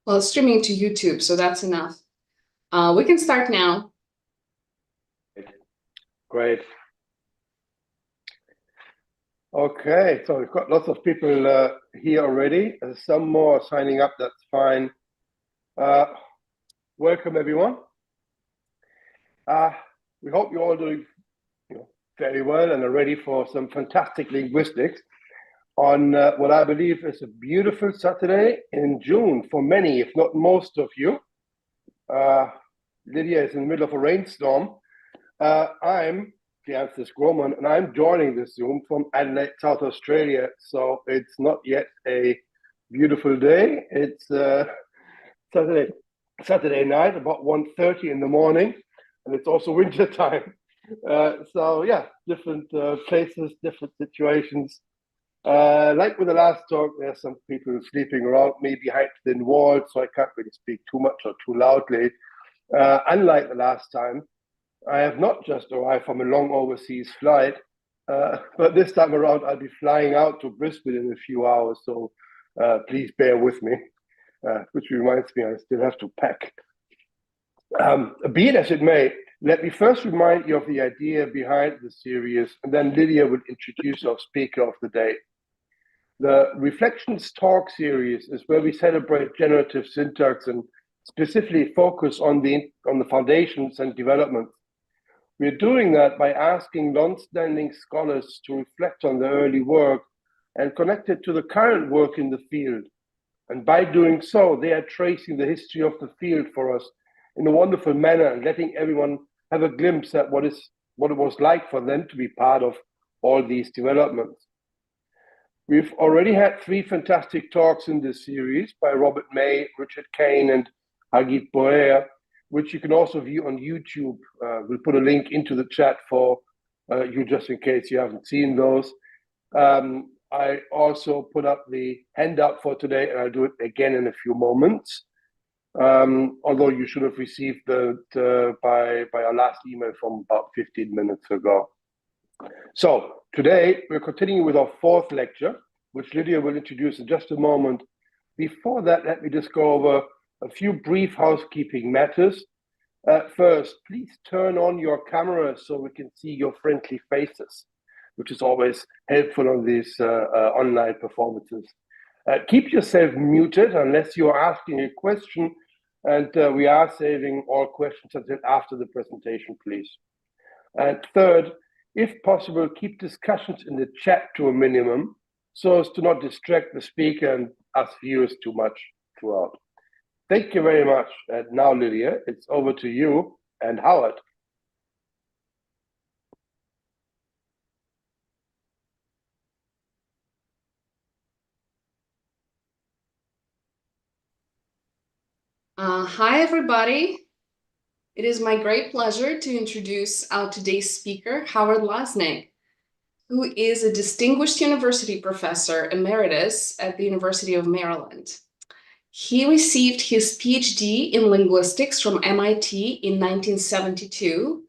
Well, it's streaming to YouTube, so that's enough. We can start now. Great. Okay, so we've got lots of people here already. There's some more signing up, that's fine. Welcome, everyone. We hope you're all doing very well and are ready for some fantastic linguistics on what I believe is a beautiful Saturday in June for many, if not most of you. Lydia is in the middle of a rainstorm. I'm Francis Groman, and I'm joining this Zoom from Adelaide, South Australia. So it's not yet a beautiful day. It's Saturday night, about 1:30 in the morning, and it's also winter time. So yeah, different places, different situations. Like with the last talk, there's some people sleeping around me behind thin walls, so I can't really speak too much or too loudly. Unlike the last time, I have not just arrived from a long overseas flight, but this time around I'll be flying out to Brisbane in a few hours, so please bear with me, which reminds me I still have to pack. Be it as it may, let me first remind you of the idea behind the series, and then Lydia will introduce our speaker of the day. The Reflections Talk series is where we celebrate generative syntax and specifically focus on the foundations and developments. We're doing that by asking long-standing scholars to reflect on their early work and connect it to the current work in the field. And by doing so, they are tracing the history of the field for us in a wonderful manner and letting everyone have a glimpse at what it was like for them to be part of all these developments. We've already had 3 fantastic talks in this series by Robert May, Richard Kane, and Hagit Boer, which you can also view on YouTube. We'll put a link into the chat for you just in case you haven't seen those. I also put up the handout for today, and I'll do it again in a few moments. Although you should have received it by our last email from about 15 minutes ago. So today we're continuing with our 4th lecture, which Lydia will introduce in just a moment. Before that, let me just go over a few brief housekeeping matters. First, please turn on your camera so we can see your friendly faces, which is always helpful on these online performances. Keep yourself muted unless you're asking a question, and we are saving all questions until after the presentation, please. And third, if possible, keep discussions in the chat to a minimum so as to not distract the speaker and us viewers too much throughout. Thank you very much. And now, Lydia, it's over to you and Howard. Hi, everybody. It is my great pleasure to introduce our today's speaker, Howard Lasnik, who is a distinguished university professor emeritus at the University of Maryland. He received his PhD in linguistics from MIT in 1972.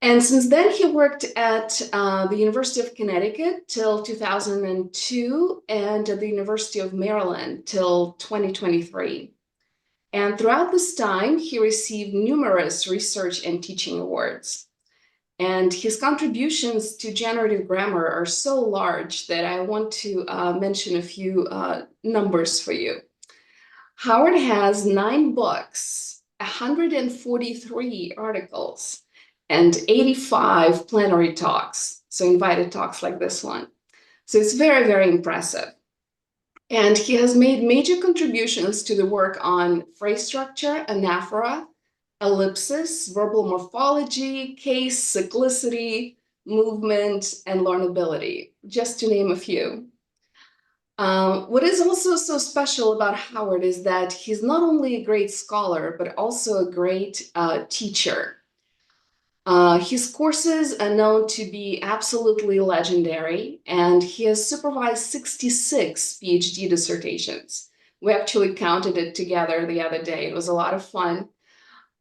And since then, he worked at the University of Connecticut till 2002 and at the University of Maryland till 2023. And throughout this time, he received numerous research and teaching awards. And his contributions to generative grammar are so large that I want to mention a few numbers for you. Howard has 9 books, 143 articles, and 85 plenary talks, so invited talks like this one. So it's very, very impressive. And he has made major contributions to the work on phrase structure, anaphora, ellipsis, verbal morphology, case, cyclicity, movement, and learnability, just to name a few. What is also so special about Howard is that he's not only a great scholar, but also a great teacher. His courses are known to be absolutely legendary, and he has supervised 66 PhD dissertations. We actually counted it together the other day. It was a lot of fun.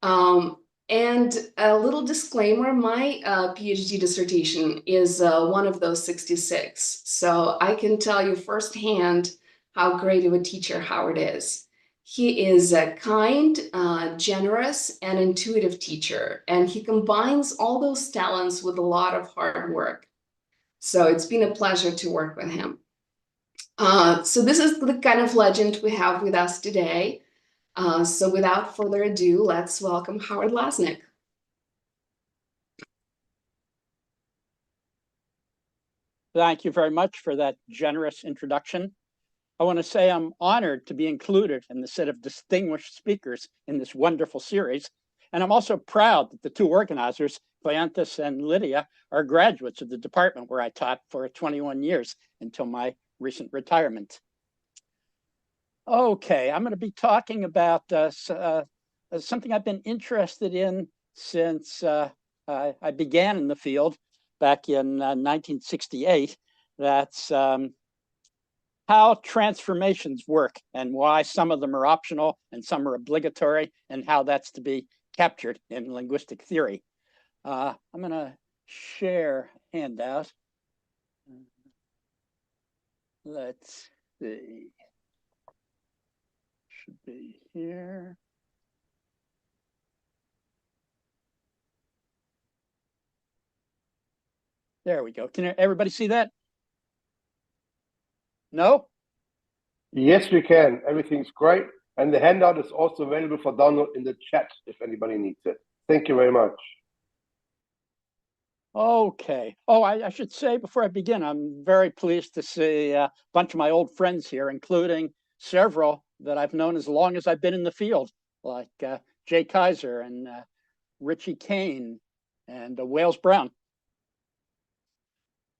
And a little disclaimer, my PhD dissertation is one of those 66. So I can tell you firsthand how great of a teacher Howard is. He is a kind, generous, and intuitive teacher, and he combines all those talents with a lot of hard work. So it's been a pleasure to work with him. So this is the kind of legend we have with us today. So without further ado, let's welcome Howard Lasnik. Thank you very much for that generous introduction. I want to say I'm honored to be included in the set of distinguished speakers in this wonderful series. And I'm also proud that the two organizers, Cleanthus and Lydia, are graduates of the department where I taught for 21 years until my recent retirement. Okay, I'm going to be talking about something I've been interested in since I began in the field back in 1968. That's how transformations work and why some of them are optional and some are obligatory, and how that's to be captured in linguistic theory. I'm going to share a handout. Let's see. Should be here. There we go. Can everybody see that? No? Yes, we can. Everything's great. And the handout is also available for download in the chat if anybody needs it. Thank you very much. Okay. Oh, I should say before I begin, I'm very pleased to see a bunch of my old friends here, including several that I've known as long as I've been in the field, like Jay Kaiser and Richie Kane and Wales Brown.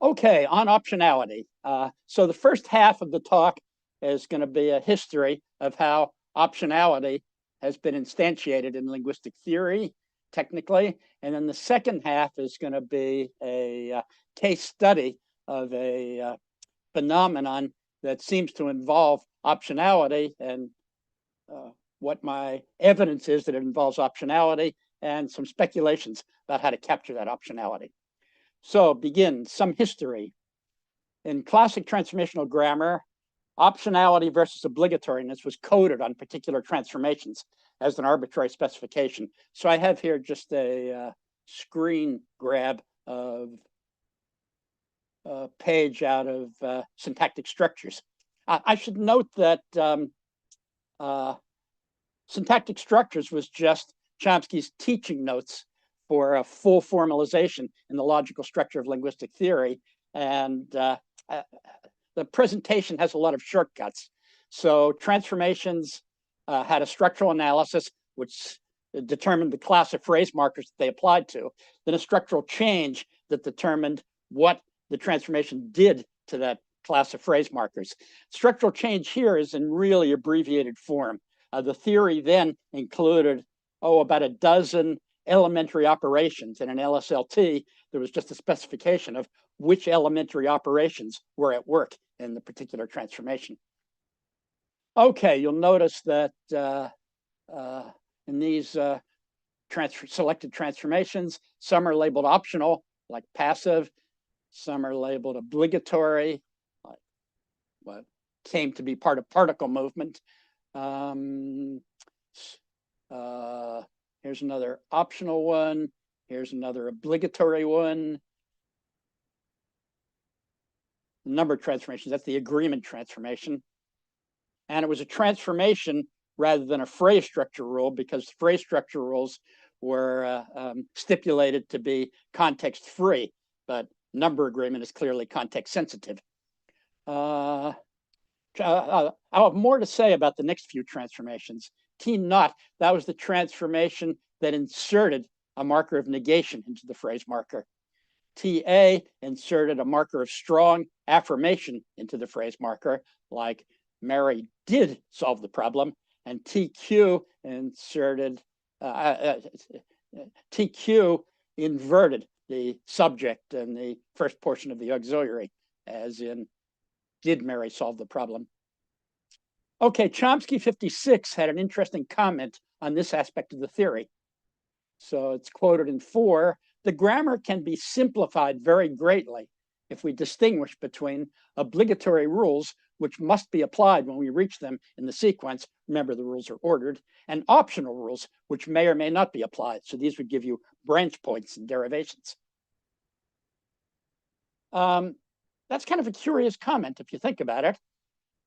Okay, on optionality. So the first half of the talk is going to be a history of how optionality has been instantiated in linguistic theory, technically. And then the second half is going to be a case study of a phenomenon that seems to involve optionality, and what my evidence is that it involves optionality, and some speculations about how to capture that optionality. So begin some history. In classic transformational grammar, optionality versus obligatoriness was coded on particular transformations as an arbitrary specification. So I have here just a screen grab of a page out of syntactic structures. I should note that syntactic structures was just Chomsky's teaching notes for a full formalization in the logical structure of linguistic theory. And the presentation has a lot of shortcuts. So transformations had a structural analysis, which determined the class of phrase markers that they applied to, then a structural change that determined what the transformation did to that class of phrase markers. Structural change here is in really abbreviated form. The theory then included, about a dozen elementary operations. In an LSLT, there was just a specification of which elementary operations were at work in the particular transformation. Okay, you'll notice that in these selected transformations, some are labeled optional, like passive, some are labeled obligatory, like what came to be part of particle movement. Here's another optional one. Here's another obligatory one. Number transformations, that's the agreement transformation. And it was a transformation rather than a phrase structure rule, because phrase structure rules were stipulated to be context free, but number agreement is clearly context sensitive. I'll have more to say about the next few transformations. T naught, that was the transformation that inserted a marker of negation into the phrase marker. TA inserted a marker of strong affirmation into the phrase marker, like Mary did solve the problem, and TQ inserted, TQ inverted the subject in the first portion of the auxiliary, as in, did Mary solve the problem? Okay, Chomsky 56 had an interesting comment on this aspect of the theory. So it's quoted in 4, the grammar can be simplified very greatly if we distinguish between obligatory rules, which must be applied when we reach them in the sequence. Remember, the rules are ordered, and optional rules, which may or may not be applied. So these would give you branch points and derivations. That's kind of a curious comment if you think about it,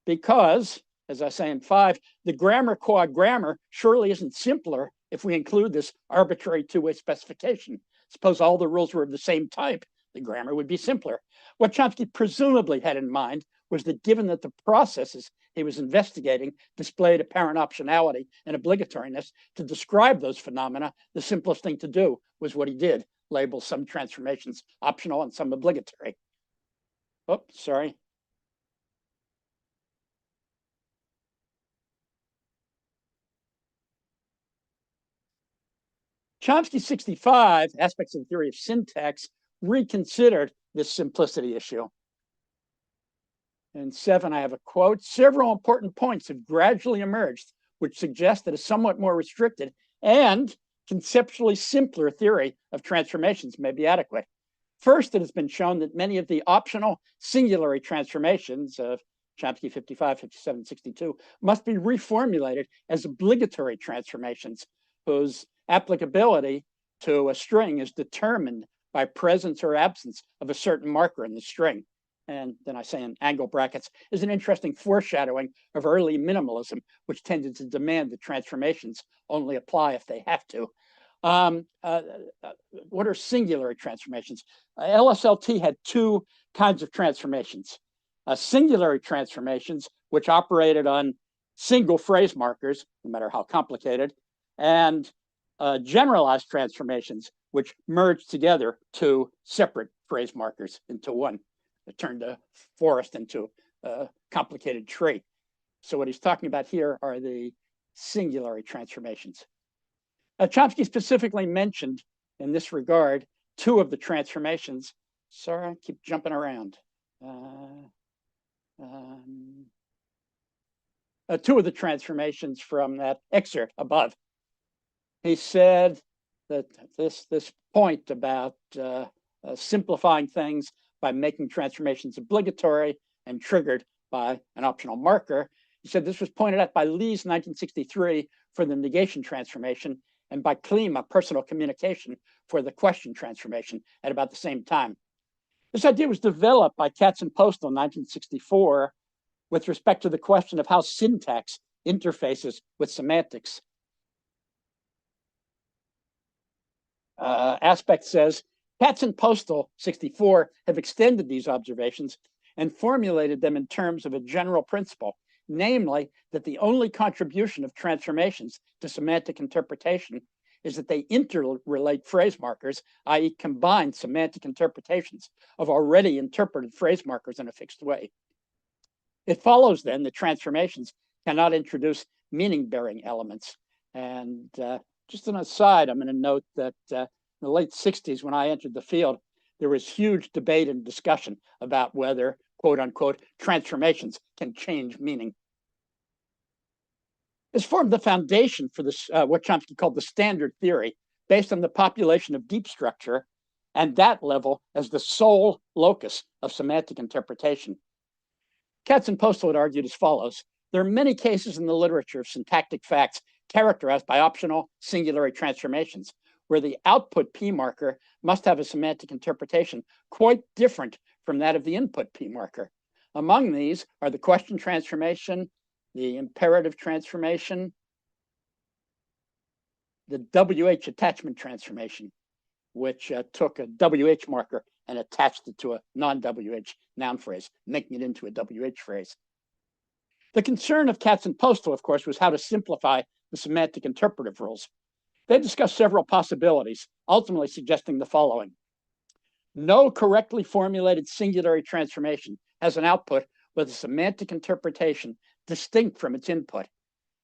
because, as I say in 5, the grammar quad grammar surely isn't simpler if we include this arbitrary two-way specification. Suppose all the rules were of the same type, the grammar would be simpler. What Chomsky presumably had in mind was that given that the processes he was investigating displayed apparent optionality and obligatoriness, to describe those phenomena, the simplest thing to do was what he did, label some transformations optional and some obligatory. Oh, sorry. Chomsky 65, Aspects of the Theory of Syntax, reconsidered this simplicity issue. In 7, I have a quote: several important points have gradually emerged which suggest that a somewhat more restricted and conceptually simpler theory of transformations may be adequate. First, it has been shown that many of the optional singulary transformations of Chomsky 55, 57, 62 must be reformulated as obligatory transformations whose applicability to a string is determined by presence or absence of a certain marker in the string. And then I say in angle brackets, is an interesting foreshadowing of early minimalism, which tended to demand that transformations only apply if they have to. What are singular transformations? LSLT had 2 kinds of transformations. Singular transformations, which operated on single phrase markers, no matter how complicated, and generalized transformations, which merged together 2 separate phrase markers into one. It turned a forest into a complicated tree. So what he's talking about here are the singular transformations. Chomsky specifically mentioned in this regard 2 of the transformations. Sorry, I keep jumping around. 2 of the transformations from that excerpt above. He said that this point about simplifying things by making transformations obligatory and triggered by an optional marker. He said this was pointed out by Lee's 1963 for the negation transformation and by Klima, personal communication, for the question transformation at about the same time. This idea was developed by Katz and Postel in 1964 with respect to the question of how syntax interfaces with semantics. Aspect says, Katz and Postel, 64, have extended these observations and formulated them in terms of a general principle, namely that the only contribution of transformations to semantic interpretation is that they interrelate phrase markers, i.e. combine semantic interpretations of already interpreted phrase markers in a fixed way. It follows then that transformations cannot introduce meaning-bearing elements. And just an aside, I'm going to note that in the late 60s, when I entered the field, there was huge debate and discussion about whether, quote unquote, transformations can change meaning. This formed the foundation for this, what Chomsky called the standard theory, based on the population of deep structure and that level as the sole locus of semantic interpretation. Katz and Postel had argued as follows. There are many cases in the literature of syntactic facts characterized by optional singular transformations, where the output P marker must have a semantic interpretation quite different from that of the input P marker. Among these are the question transformation, the imperative transformation, the WH attachment transformation, which took a WH marker and attached it to a non-WH noun phrase, making it into a WH phrase. The concern of Katz and Postel, of course, was how to simplify the semantic interpretive rules. They discussed several possibilities, ultimately suggesting the following. No correctly formulated singular transformation has an output with a semantic interpretation distinct from its input,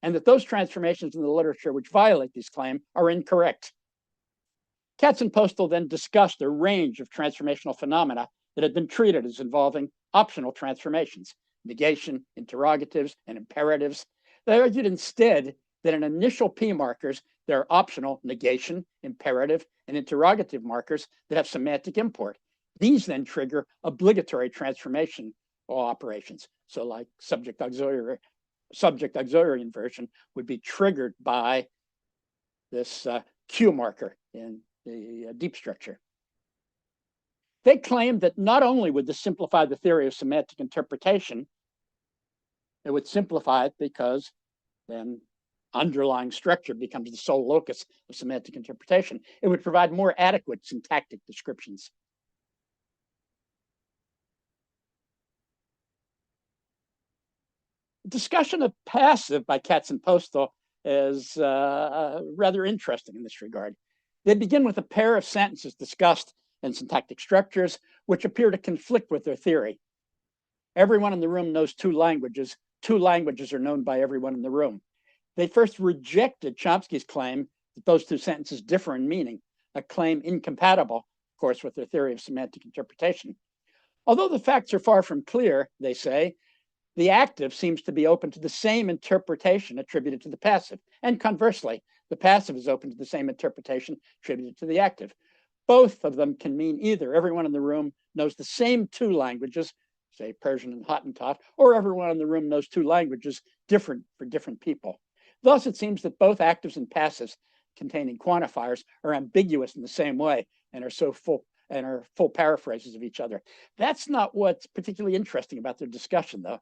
and that those transformations in the literature which violate this claim are incorrect. Katz and Postel then discussed a range of transformational phenomena that had been treated as involving optional transformations, negation, interrogatives, and imperatives. They argued instead that in initial P markers, there are optional negation, imperative, and interrogative markers that have semantic import. These then trigger obligatory transformation operations. So like subject auxiliary inversion would be triggered by this Q marker in the deep structure. They claimed that not only would this simplify the theory of semantic interpretation, it would simplify it because then underlying structure becomes the sole locus of semantic interpretation. It would provide more adequate syntactic descriptions. Discussion of passive by Katz and Postel is rather interesting in this regard. They begin with a pair of sentences discussed in syntactic structures which appear to conflict with their theory. Everyone in the room knows two languages. Two languages are known by everyone in the room. They first rejected Chomsky's claim that those two sentences differ in meaning, a claim incompatible, of course, with their theory of semantic interpretation. Although the facts are far from clear, they say, the active seems to be open to the same interpretation attributed to the passive. And conversely, the passive is open to the same interpretation attributed to the active. Both of them can mean either everyone in the room knows the same two languages, say Persian and Hottentot, or everyone in the room knows two languages different for different people. Thus, it seems that both actives and passives containing quantifiers are ambiguous in the same way and are full paraphrases of each other. That's not what's particularly interesting about their discussion, though.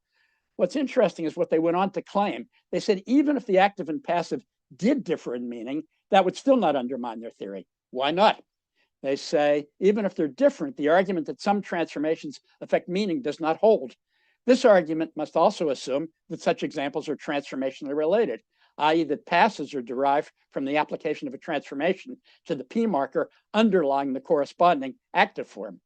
What's interesting is what they went on to claim. They said even if the active and passive did differ in meaning, that would still not undermine their theory. Why not? They say even if they're different, the argument that some transformations affect meaning does not hold. This argument must also assume that such examples are transformationally related, i.e. that passives are derived from the application of a transformation to the P marker underlying the corresponding active form.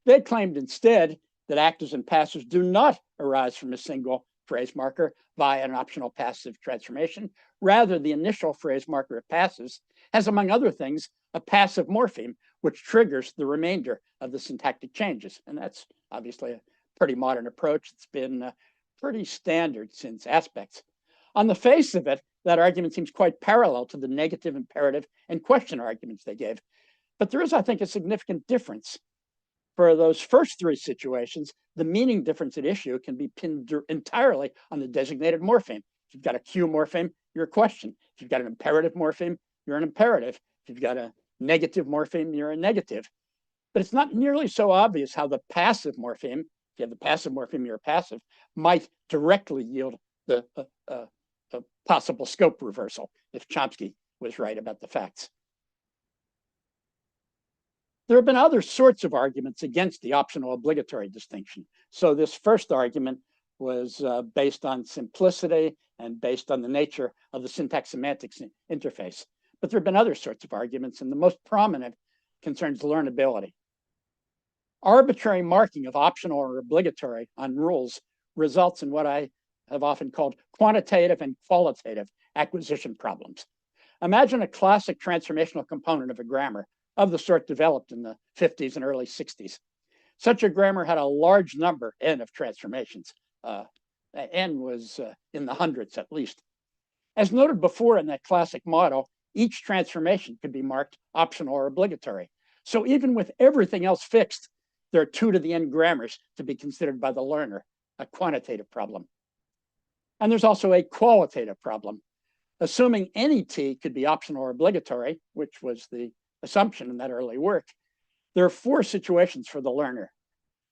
They claimed instead that actives and passives do not arise from a single phrase marker via an optional passive transformation. Rather, the initial phrase marker of passives has, among other things, a passive morpheme, which triggers the remainder of the syntactic changes. And that's obviously a pretty modern approach. It's been pretty standard since aspects. On the face of it, that argument seems quite parallel to the negative, imperative, and question arguments they gave. But there is, I think, a significant difference. For those first three situations, the meaning difference at issue can be pinned entirely on the designated morpheme. If you've got a Q morpheme, you're a question. If you've got an imperative morpheme, you're an imperative. If you've got a negative morpheme, you're a negative. But it's not nearly so obvious how the passive morpheme, if you have the passive morpheme, you're a passive, might directly yield the possible scope reversal if Chomsky was right about the facts. There have been other sorts of arguments against the optional obligatory distinction. So this first argument was based on simplicity and based on the nature of the syntax semantics interface. But there have been other sorts of arguments, and the most prominent concerns learnability. Arbitrary marking of optional or obligatory on rules results in what I have often called quantitative and qualitative acquisition problems. Imagine a classic transformational component of a grammar of the sort developed in the 50s and early 60s. Such a grammar had a large number, N, of transformations. N was in the hundreds at least. As noted before in that classic model, each transformation could be marked optional or obligatory. So even with everything else fixed, there are 2 to the n grammars to be considered by the learner, a quantitative problem. And there's also a qualitative problem. Assuming any T could be optional or obligatory, which was the assumption in that early work, there are 4 situations for the learner,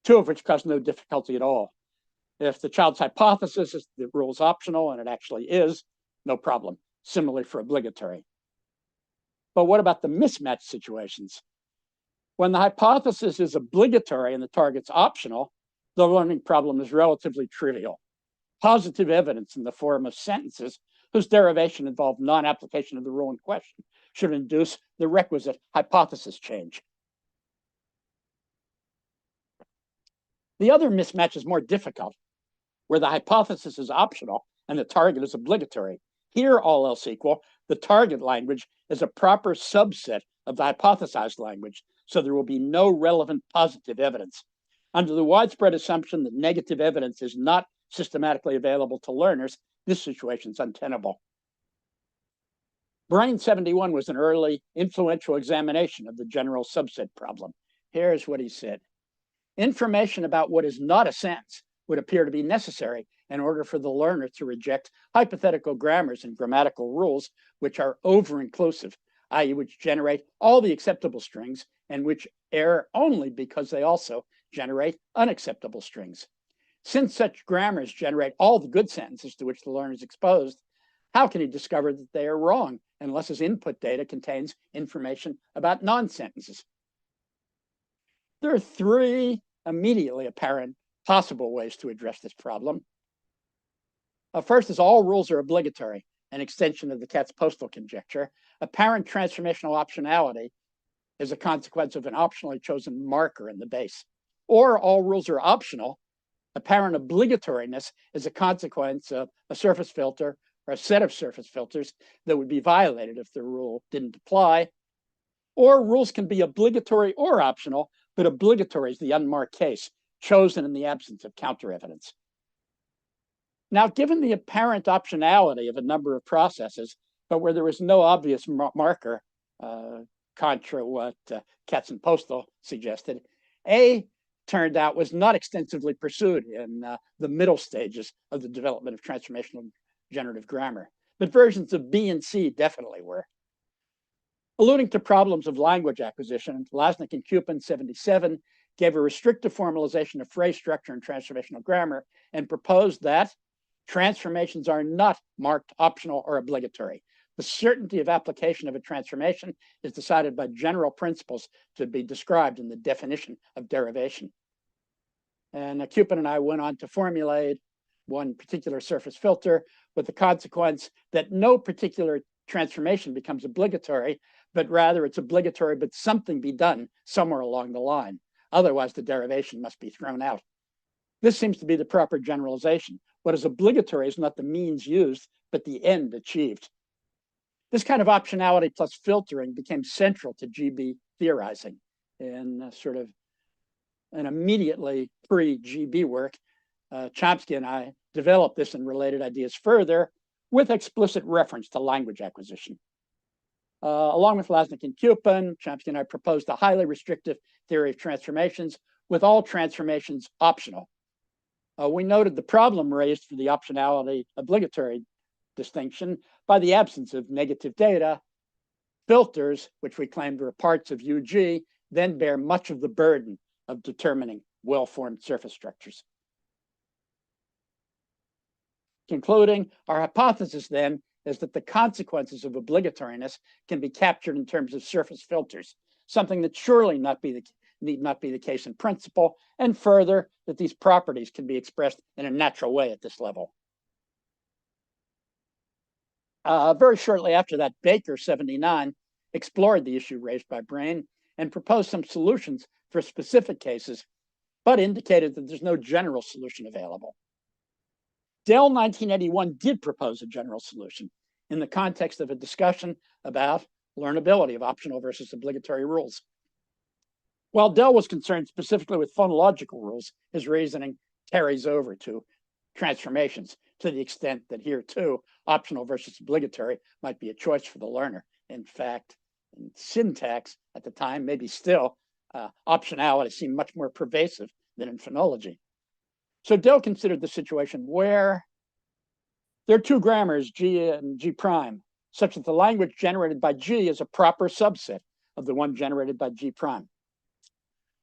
2 of which cause no difficulty at all. If the child's hypothesis is the rule is optional, and it actually is, no problem. Similarly for obligatory. But what about the mismatch situations? When the hypothesis is obligatory and the target's optional, the learning problem is relatively trivial. Positive evidence in the form of sentences whose derivation involved non-application of the rule in question should induce the requisite hypothesis change. The other mismatch is more difficult, where the hypothesis is optional and the target is obligatory. Here, all else equal, the target language is a proper subset of the hypothesized language, so there will be no relevant positive evidence. Under the widespread assumption that negative evidence is not systematically available to learners, this situation is untenable. Brain 71 was an early influential examination of the general subset problem. Here's what he said. Information about what is not a sentence would appear to be necessary in order for the learner to reject hypothetical grammars and grammatical rules which are over-inclusive, i.e. which generate all the acceptable strings and which err only because they also generate unacceptable strings. Since such grammars generate all the good sentences to which the learner is exposed, how can he discover that they are wrong unless his input data contains information about non-sentences? There are three immediately apparent possible ways to address this problem. First is all rules are obligatory, an extension of the Katz-Postel conjecture. Apparent transformational optionality is a consequence of an optionally chosen marker in the base. Or all rules are optional. Apparent obligatoriness is a consequence of a surface filter or a set of surface filters that would be violated if the rule didn't apply. Or rules can be obligatory or optional, but obligatory is the unmarked case, chosen in the absence of counter evidence. Now, given the apparent optionality of a number of processes, but where there was no obvious marker, contra what Katz and Postel suggested, A turned out was not extensively pursued in the middle stages of the development of transformational generative grammar, but versions of B and C definitely were. Alluding to problems of language acquisition, Lasnik and Cupin 77 gave a restrictive formalization of phrase structure in transformational grammar and proposed that transformations are not marked optional or obligatory. The certainty of application of a transformation is decided by general principles to be described in the definition of derivation. And Cupin and I went on to formulate one particular surface filter with the consequence that no particular transformation becomes obligatory, but rather it's obligatory, but something be done somewhere along the line. Otherwise, the derivation must be thrown out. This seems to be the proper generalization. What is obligatory is not the means used, but the end achieved. This kind of optionality plus filtering became central to GB theorizing in sort of an immediately pre-GB work. Chomsky and I developed this and related ideas further with explicit reference to language acquisition. Along with Lasnik and Cupin, Chomsky and I proposed a highly restrictive theory of transformations with all transformations optional. We noted the problem raised for the optionality obligatory distinction by the absence of negative data. Filters, which we claimed were parts of UG, then bear much of the burden of determining well-formed surface structures. Concluding, our hypothesis then is that the consequences of obligatoriness can be captured in terms of surface filters, something that surely need not be the case in principle, and further, that these properties can be expressed in a natural way at this level. Very shortly after that, Baker, 79, explored the issue raised by Brain and proposed some solutions for specific cases, but indicated that there's no general solution available. Dell, 1981, did propose a general solution in the context of a discussion about learnability of optional versus obligatory rules. While Dell was concerned specifically with phonological rules, his reasoning carries over to transformations to the extent that here too, optional versus obligatory might be a choice for the learner. In fact, in syntax at the time, maybe still, optionality seemed much more pervasive than in phonology. So Dell considered the situation where there are two grammars, G and G prime, such that the language generated by G is a proper subset of the one generated by G prime.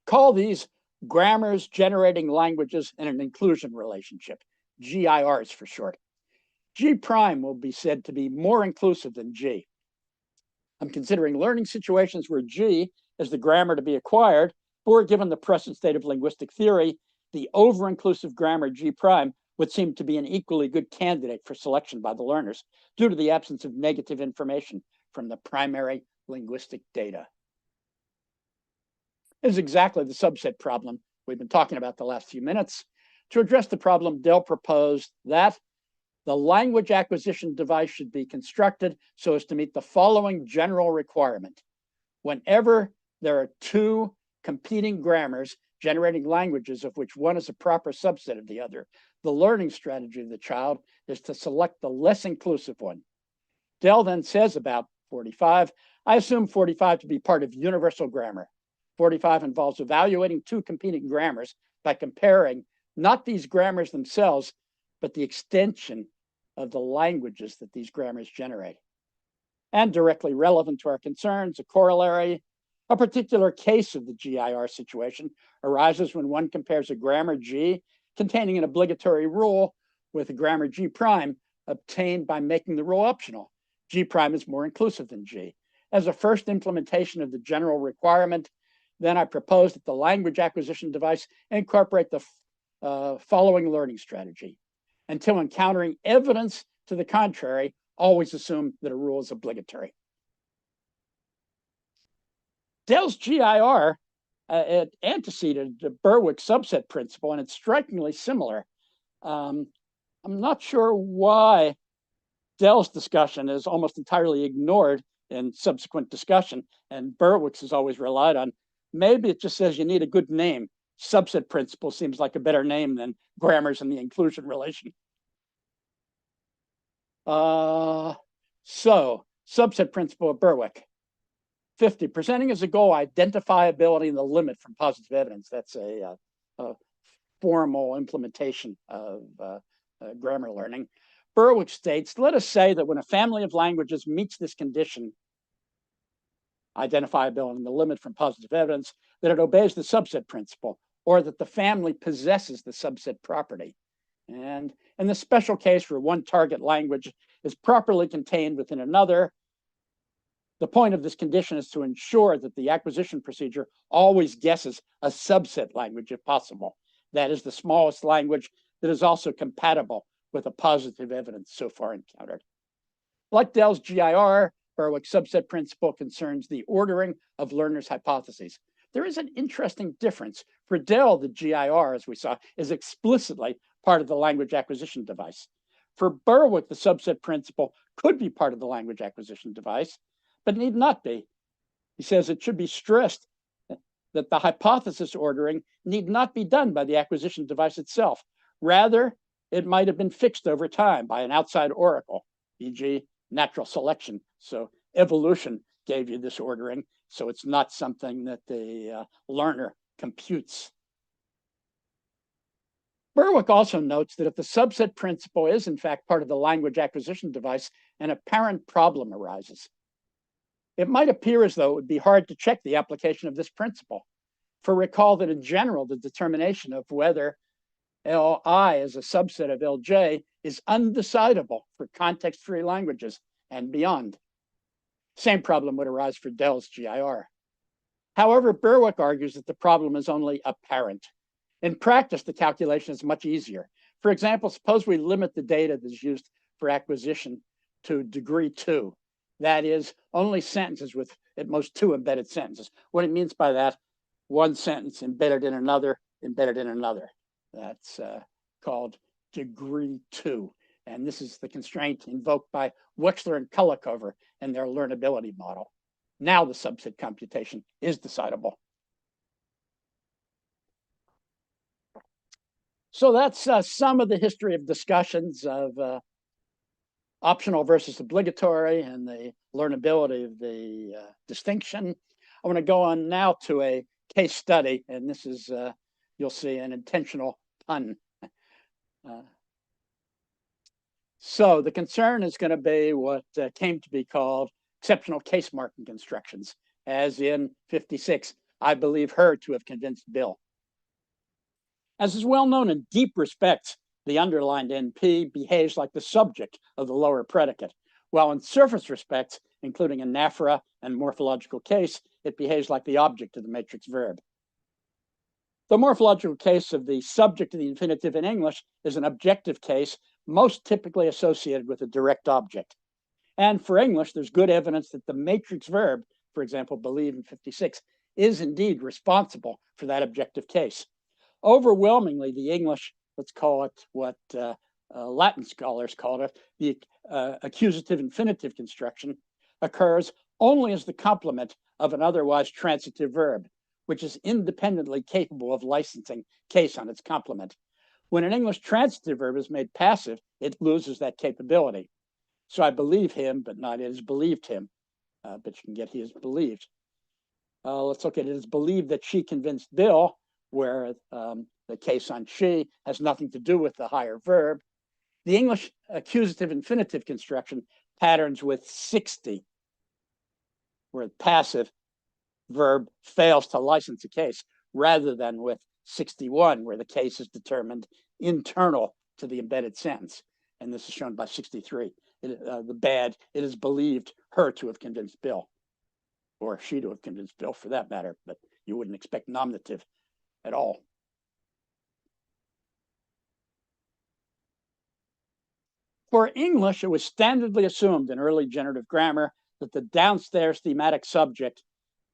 Call these grammars generating languages in an inclusion relationship, GIRs for short. G prime will be said to be more inclusive than G. I'm considering learning situations where G is the grammar to be acquired, or given the present state of linguistic theory, the over-inclusive grammar G prime would seem to be an equally good candidate for selection by the learners due to the absence of negative information from the primary linguistic data. This is exactly the subset problem we've been talking about the last few minutes. To address the problem, Dell proposed that the language acquisition device should be constructed so as to meet the following general requirement. Whenever there are two competing grammars generating languages of which one is a proper subset of the other, the learning strategy of the child is to select the less inclusive one. Dell then says about 45, I assume 45 to be part of universal grammar. 45 involves evaluating two competing grammars by comparing not these grammars themselves, but the extension of the languages that these grammars generate. And directly relevant to our concerns, a corollary, a particular case of the GIR situation arises when one compares a grammar G containing an obligatory rule with a grammar G prime obtained by making the rule optional. G prime is more inclusive than G. As a first implementation of the general requirement, then I propose that the language acquisition device incorporate the following learning strategy. Until encountering evidence to the contrary, always assume that a rule is obligatory. Dell's GIR it anteceded the Berwick subset principle, and it's strikingly similar. I'm not sure why Dell's discussion is almost entirely ignored in subsequent discussion, and Berwick's is always relied on. Maybe it just says you need a good name. Subset principle seems like a better name than grammars and the inclusion relation. So, subset principle of Berwick. 50, presenting as a goal identifiability and the limit from positive evidence. That's a formal implementation of grammar learning. Berwick states, let us say that when a family of languages meets this condition, identifiability and the limit from positive evidence, that it obeys the subset principle, or that the family possesses the subset property. And in the special case where one target language is properly contained within another, the point of this condition is to ensure that the acquisition procedure always guesses a subset language if possible. That is the smallest language that is also compatible with the positive evidence so far encountered. Like Dell's GIR, Berwick's subset principle concerns the ordering of learners' hypotheses. There is an interesting difference. For Dell, the GIR, as we saw, is explicitly part of the language acquisition device. For Berwick, the subset principle could be part of the language acquisition device, but need not be. He says it should be stressed that the hypothesis ordering need not be done by the acquisition device itself. Rather, it might have been fixed over time by an outside oracle, e.g. natural selection. So evolution gave you this ordering, so it's not something that the learner computes. Berwick also notes that if the subset principle is in fact part of the language acquisition device, an apparent problem arises. It might appear as though it would be hard to check the application of this principle. For recall that in general, the determination of whether Li is a subset of Lj is undecidable for context-free languages and beyond. Same problem would arise for Dell's GIR. However, Berwick argues that the problem is only apparent. In practice, the calculation is much easier. For example, suppose we limit the data that's used for acquisition to degree 2. That is, only sentences with at most 2 embedded sentences. What it means by that, one sentence embedded in another, embedded in another. That's called degree 2. And this is the constraint invoked by Wechsler and Kullikover in their learnability model. Now the subset computation is decidable. So that's some of the history of discussions of optional versus obligatory and the learnability of the distinction. I want to go on now to a case study, and this is, you'll see, an intentional pun. So the concern is going to be what came to be called exceptional case marking constructions, as in 56, I believe her to have convinced Bill. As is well known in deep respects, the underlined NP behaves like the subject of the lower predicate, while in surface respects, including anaphora and morphological case, it behaves like the object of the matrix verb. The morphological case of the subject of the infinitive in English is an objective case most typically associated with a direct object. And for English, there's good evidence that the matrix verb, for example, believe in 56, is indeed responsible for that objective case. Overwhelmingly, the English, let's call it what Latin scholars call it, the accusative infinitive construction, occurs only as the complement of an otherwise transitive verb, which is independently capable of licensing case on its complement. When an English transitive verb is made passive, it loses that capability. So I believe him, but not it is believed him. But you can get he is believed. Let's look at it. It is believed that she convinced Bill, where the case on she has nothing to do with the higher verb. The English accusative infinitive construction patterns with 60, where the passive verb fails to license a case, rather than with 61, where the case is determined internal to the embedded sentence. And this is shown by 63. It is believed her to have convinced Bill, or she to have convinced Bill for that matter, but you wouldn't expect nominative at all. For English, it was standardly assumed in early generative grammar that the downstairs thematic subject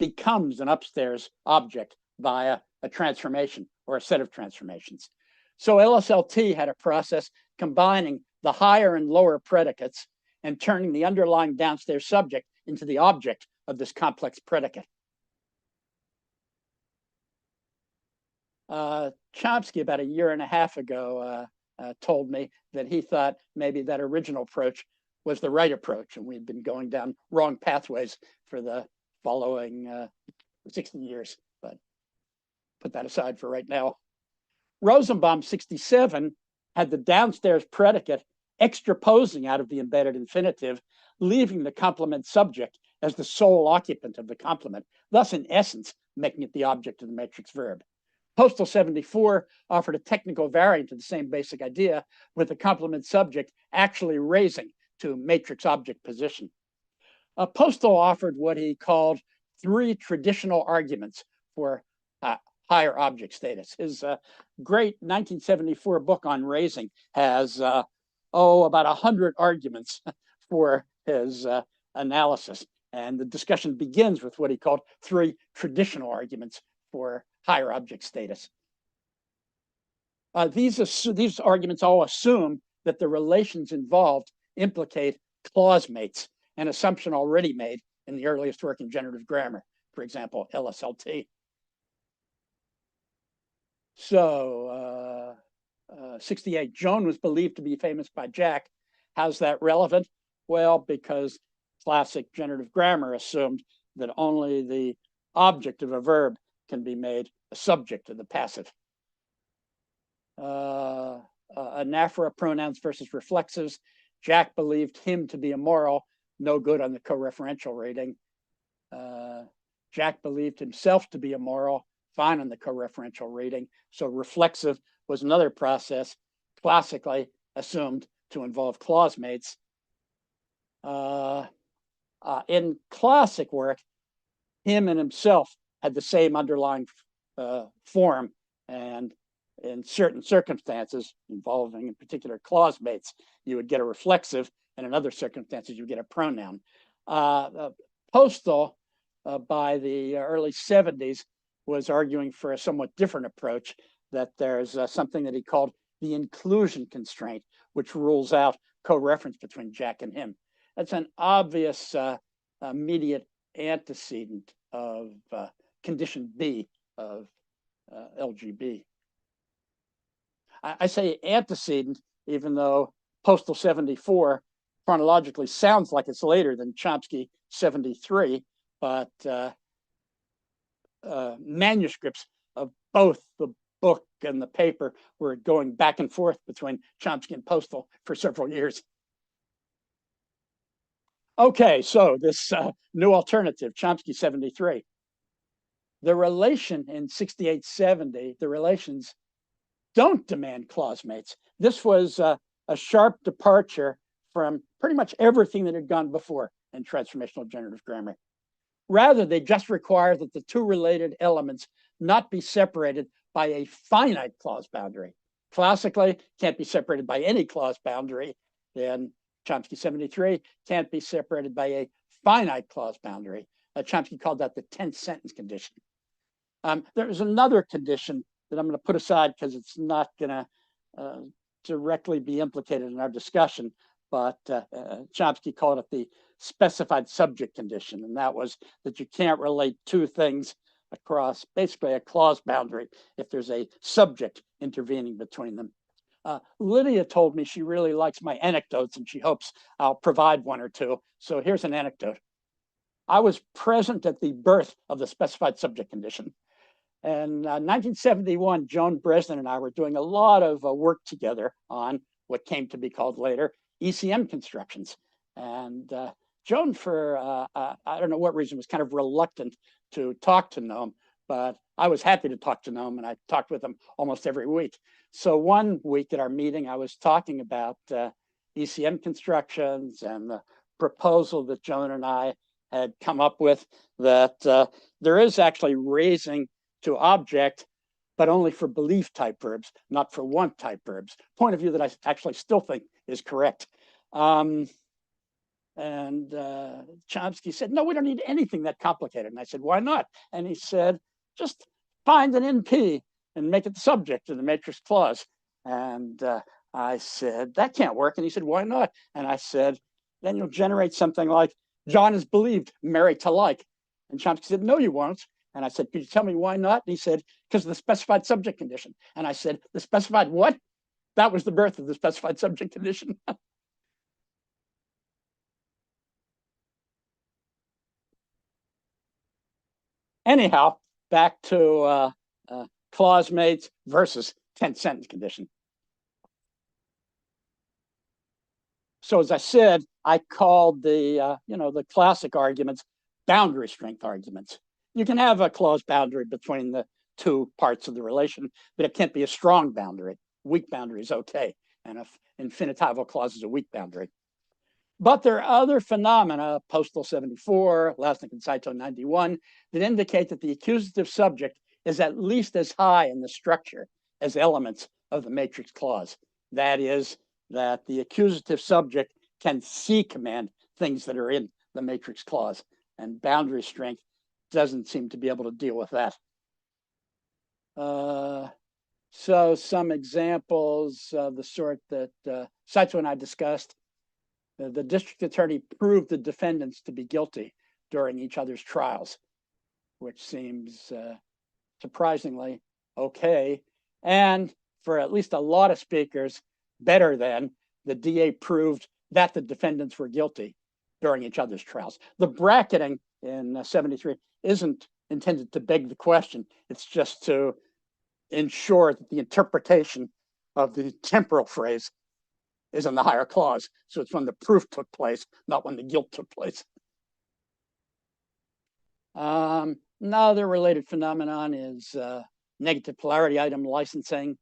becomes an upstairs object via a transformation or a set of transformations. So LSLT had a process combining the higher and lower predicates and turning the underlying downstairs subject into the object of this complex predicate. Chomsky, about a year and a half ago, told me that he thought maybe that original approach was the right approach, and we'd been going down wrong pathways for the following 60 years, but put that aside for right now. Rosenbaum, 67, had the downstairs predicate extraposing out of the embedded infinitive, leaving the complement subject as the sole occupant of the complement, thus in essence making it the object of the matrix verb. Postal 74 offered a technical variant of the same basic idea, with the complement subject actually raising to matrix object position. Postal offered what he called 3 traditional arguments for higher object status. His great 1974 book on raising has about 100 arguments for his analysis. And the discussion begins with what he called 3 traditional arguments for higher object status. These arguments all assume that the relations involved implicate clause mates, an assumption already made in the earliest work in generative grammar, for example, LSLT. So 68, Joan was believed to be famous by Jack. How's that relevant? Well, because classic generative grammar assumed that only the object of a verb can be made a subject of the passive. Anaphora pronouns versus reflexives. Jack believed him to be immoral, no good on the co-referential rating. Jack believed himself to be immoral, fine on the co-referential rating. So reflexive was another process classically assumed to involve clause mates. In classic work, him and himself had the same underlying form, and in certain circumstances involving in particular clause mates, you would get a reflexive, and in other circumstances you get a pronoun. Postal, by the early 70s, was arguing for a somewhat different approach, that there's something that he called the inclusion constraint, which rules out co-reference between Jack and him. That's an obvious immediate antecedent of condition B of LGB. I say antecedent, even though Postal 74 chronologically sounds like it's later than Chomsky 73, but manuscripts of both the book and the paper were going back and forth between Chomsky and Postal for several years. Okay, so this new alternative, Chomsky 73. The relation in 68-70, the relations don't demand clause mates. This was a sharp departure from pretty much everything that had gone before in transformational generative grammar. Rather, they just require that the 2 related elements not be separated by a finite clause boundary. Classically, can't be separated by any clause boundary. Then Chomsky 73 can't be separated by a finite clause boundary. Chomsky called that the 10th sentence condition. There's another condition that I'm going to put aside because it's not going to directly be implicated in our discussion, but Chomsky called it the specified subject condition, and that was that you can't relate 2 things across basically a clause boundary if there's a subject intervening between them. Lydia told me she really likes my anecdotes and she hopes I'll provide 1 or 2. So here's an anecdote. I was present at the birth of the specified subject condition. In 1971, Joan Bresnan and I were doing a lot of work together on what came to be called later ECM constructions. And Joan, for I don't know what reason, was kind of reluctant to talk to Noam, but I was happy to talk to Noam, and I talked with him almost every week. So one week at our meeting, I was talking about ECM constructions and the proposal that Joan and I had come up with, that there is actually raising to object, but only for belief type verbs, not for want type verbs. Point of view that I actually still think is correct. And Chomsky said, no, we don't need anything that complicated. And I said, why not? And he said, just find an NP and make it the subject of the matrix clause. And I said, that can't work. And he said, why not? And I said, then you'll generate something like, John is believed, married to like. And Chomsky said, no, you won't. And I said, could you tell me why not? And he said, because of the specified subject condition. And I said, the specified what? That was the birth of the specified subject condition. Anyhow, back to clause mates versus 10th sentence condition. So as I said, I called the the classic arguments boundary strength arguments. You can have a clause boundary between the two parts of the relation, but it can't be a strong boundary. Weak boundary is okay, and an infinitival clause is a weak boundary. But there are other phenomena, Postal 74, Lasnik and Saito 91, that indicate that the accusative subject is at least as high in the structure as elements of the matrix clause. That is, that the accusative subject can C-command things that are in the matrix clause, and boundary strength doesn't seem to be able to deal with that. So some examples of the sort that Saito and I discussed. The district attorney proved the defendants to be guilty during each other's trials, which seems surprisingly okay. And for at least a lot of speakers, better than the DA proved that the defendants were guilty during each other's trials. The bracketing in 73 isn't intended to beg the question. It's just to ensure that the interpretation of the temporal phrase is in the higher clause. So it's when the proof took place, not when the guilt took place. Another related phenomenon is negative polarity item licensing.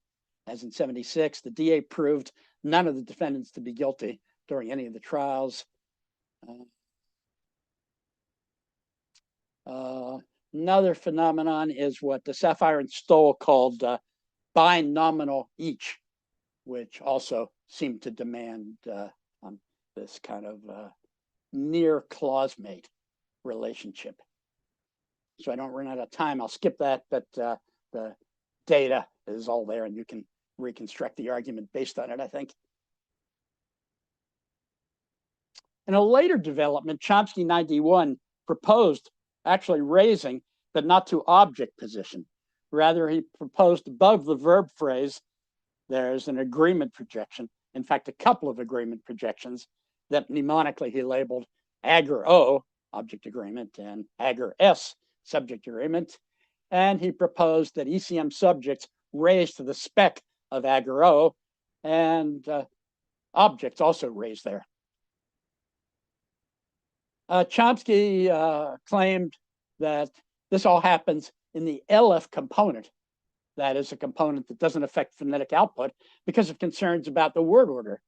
As in 76, the DA proved none of the defendants to be guilty during any of the trials. Another phenomenon is what the Sapphire and Stoll called binominal each, which also seemed to demand this kind of near clause mate relationship. So I don't run out of time. I'll skip that, but the data is all there and you can reconstruct the argument based on it, I think. In a later development, Chomsky 91 proposed actually raising, but not to object position. Rather, he proposed above the verb phrase, there's an agreement projection. In fact, a couple of agreement projections that mnemonically he labeled agar O, object agreement, and agar S, subject agreement. And he proposed that ECM subjects raised to the spec of agar O and objects also raised there. Chomsky claimed that this all happens in the LF component. That is a component that doesn't affect phonetic output because of concerns about the word order.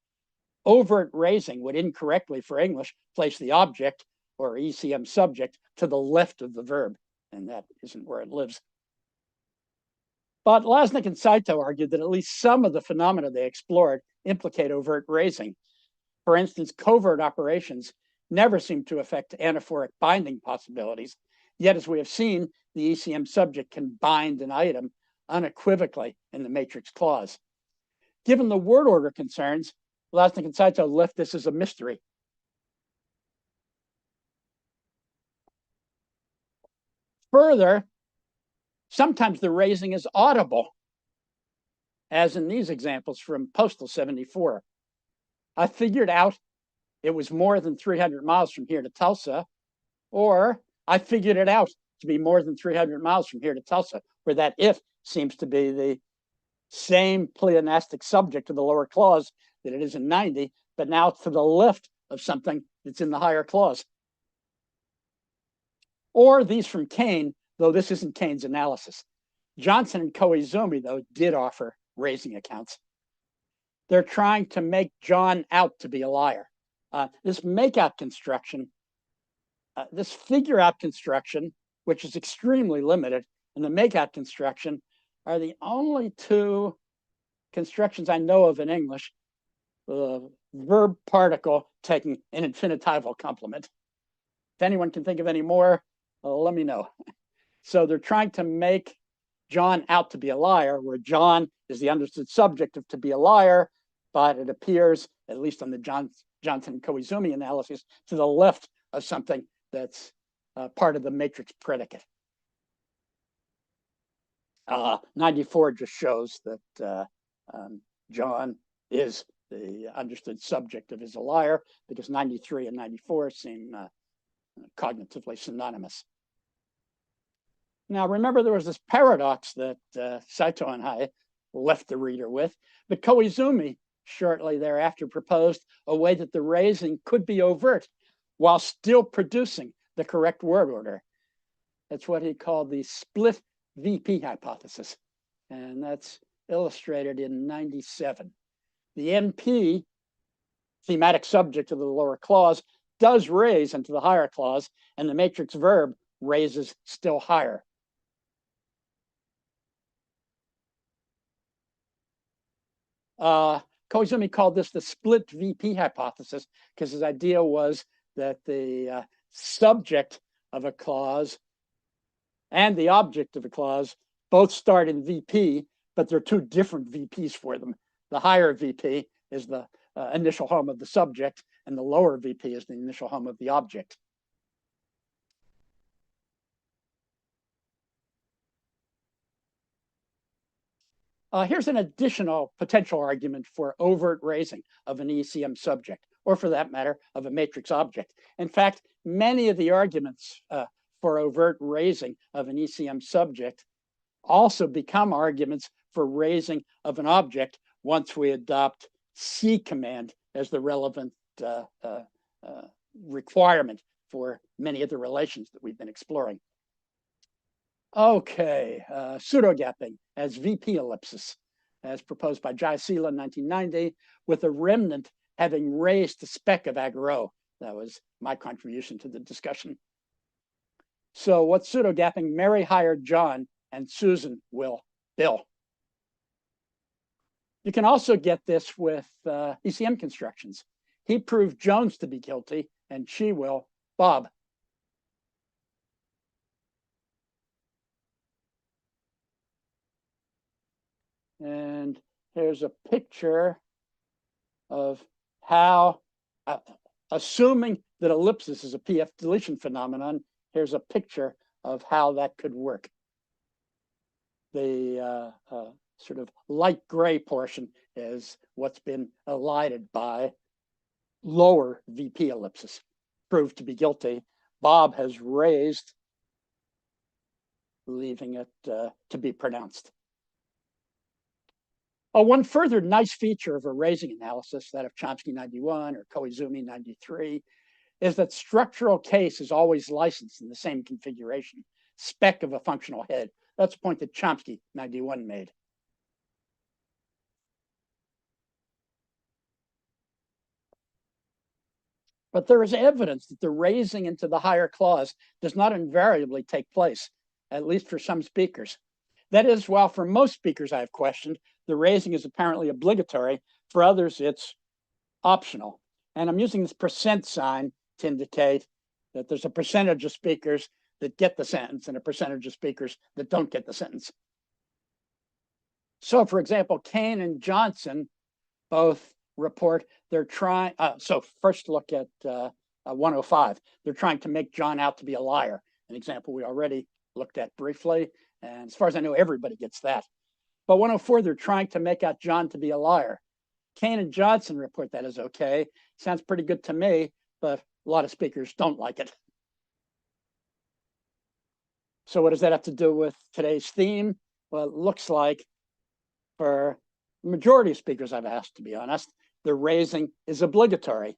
Overt raising would incorrectly for English place the object or ECM subject to the left of the verb, and that isn't where it lives. But Lasnik and Saito argued that at least some of the phenomena they explored implicate overt raising. For instance, covert operations never seem to affect anaphoric binding possibilities. Yet, as we have seen, the ECM subject can bind an item unequivocally in the matrix clause. Given the word order concerns, Lasnik and Saito left this as a mystery. Further, sometimes the raising is audible, as in these examples from Postal 74. I figured out it was more than 300 miles from here to Tulsa, Or I figured it out to be more than 300 miles from here to Tulsa, where that if seems to be the same pleonastic subject of the lower clause that it is in 90, but now to the left of something that's in the higher clause. Or these from Kane, though this isn't Kane's analysis. Johnson and Koizumi, though, did offer raising accounts. They're trying to make John out to be a liar. This makeout construction, this figure out construction, which is extremely limited, and the makeout construction are the only two constructions I know of in English, verb particle taking an infinitival complement. If anyone can think of any more, let me know. So they're trying to make John out to be a liar, where John is the understood subject of to be a liar, but it appears, at least on the Johnson Koizumi analysis, to the left of something that's part of the matrix predicate. 94 just shows that John is the understood subject of is a liar, because 93 and 94 seem cognitively synonymous. Now, remember, there was this paradox that Saito and I left the reader with, but Koizumi shortly thereafter proposed a way that the raising could be overt while still producing the correct word order. That's what he called the split VP hypothesis, and that's illustrated in 97. The MP, thematic subject of the lower clause, does raise into the higher clause, and the matrix verb raises still higher. Koizumi called this the split VP hypothesis because his idea was that the subject of a clause and the object of a clause both start in VP, but they're two different VPs for them. The higher VP is the initial home of the subject, and the lower VP is the initial home of the object. Here's an additional potential argument for overt raising of an ECM subject, or for that matter, of a matrix object. In fact, many of the arguments for overt raising of an ECM subject also become arguments for raising of an object once we adopt C command as the relevant requirement for many of the relations that we've been exploring. Okay, pseudo-gapping as VP ellipsis, as proposed by Jayasila in 1990, with a remnant having raised the spec of agarose. That was my contribution to the discussion. So what's pseudo-gapping? Mary hired John and Susan will Bill. You can also get this with ECM constructions. He proved Jones to be guilty and she will Bob. And here's a picture of how, assuming that ellipsis is a PF deletion phenomenon, here's a picture of how that could work. The sort of light gray portion is what's been elided by lower VP ellipsis, proved to be guilty. Bob has raised, leaving it to be pronounced. One further nice feature of a raising analysis, that of Chomsky 91 or Koizumi 93, is that structural case is always licensed in the same configuration, spec of a functional head. That's a point that Chomsky 91 made. But there is evidence that the raising into the higher clause does not invariably take place, at least for some speakers. That is, while for most speakers I have questioned, the raising is apparently obligatory, for others it's optional. And I'm using this percent sign to indicate that there's a percentage of speakers that get the sentence and a percentage of speakers that don't get the sentence. So for example, Kane and Johnson both report they're trying, so first look at 105. They're trying to make John out to be a liar, an example we already looked at briefly. And as far as I know, everybody gets that. But 104, they're trying to make out John to be a liar. Kane and Johnson report that as okay. Sounds pretty good to me, but a lot of speakers don't like it. So what does that have to do with today's theme? Well, it looks like for the majority of speakers I've asked, to be honest, the raising is obligatory.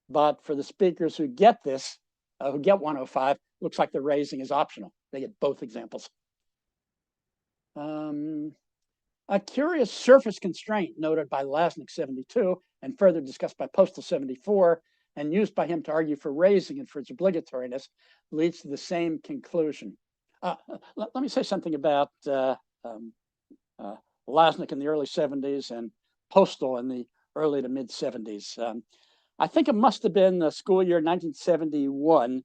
But for the speakers who get this, who get 105, looks like the raising is optional. They get both examples. A curious surface constraint noted by Lasnik 72 and further discussed by Postal 74 and used by him to argue for raising and for its obligatoriness leads to the same conclusion. Let me say something about Lasnik in the early 70s and Postal in the early to mid 70s. I think it must have been the school year 1971.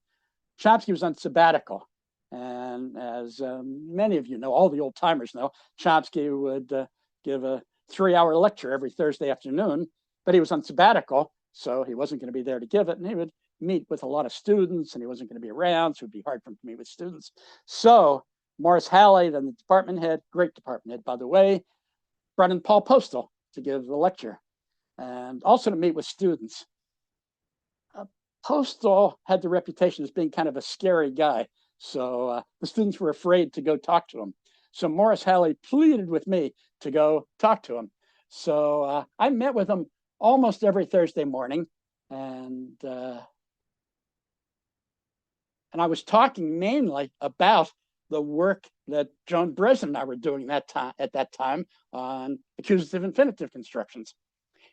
Chomsky was on sabbatical. And as many of you know, all the old timers know, Chomsky would give a 3-hour lecture every Thursday afternoon, but he was on sabbatical, so he wasn't going to be there to give it. And he would meet with a lot of students, and he wasn't going to be around, so it would be hard for him to meet with students. So Morris Halley, then the department head, great department head, by the way, brought in Paul Postal to give the lecture and also to meet with students. Postal had the reputation as being kind of a scary guy. So the students were afraid to go talk to him. So Morris Halley pleaded with me to go talk to him. So I met with him almost every Thursday morning. And I was talking mainly about the work that Joan Breslin and I were doing at that time on accusative infinitive constructions.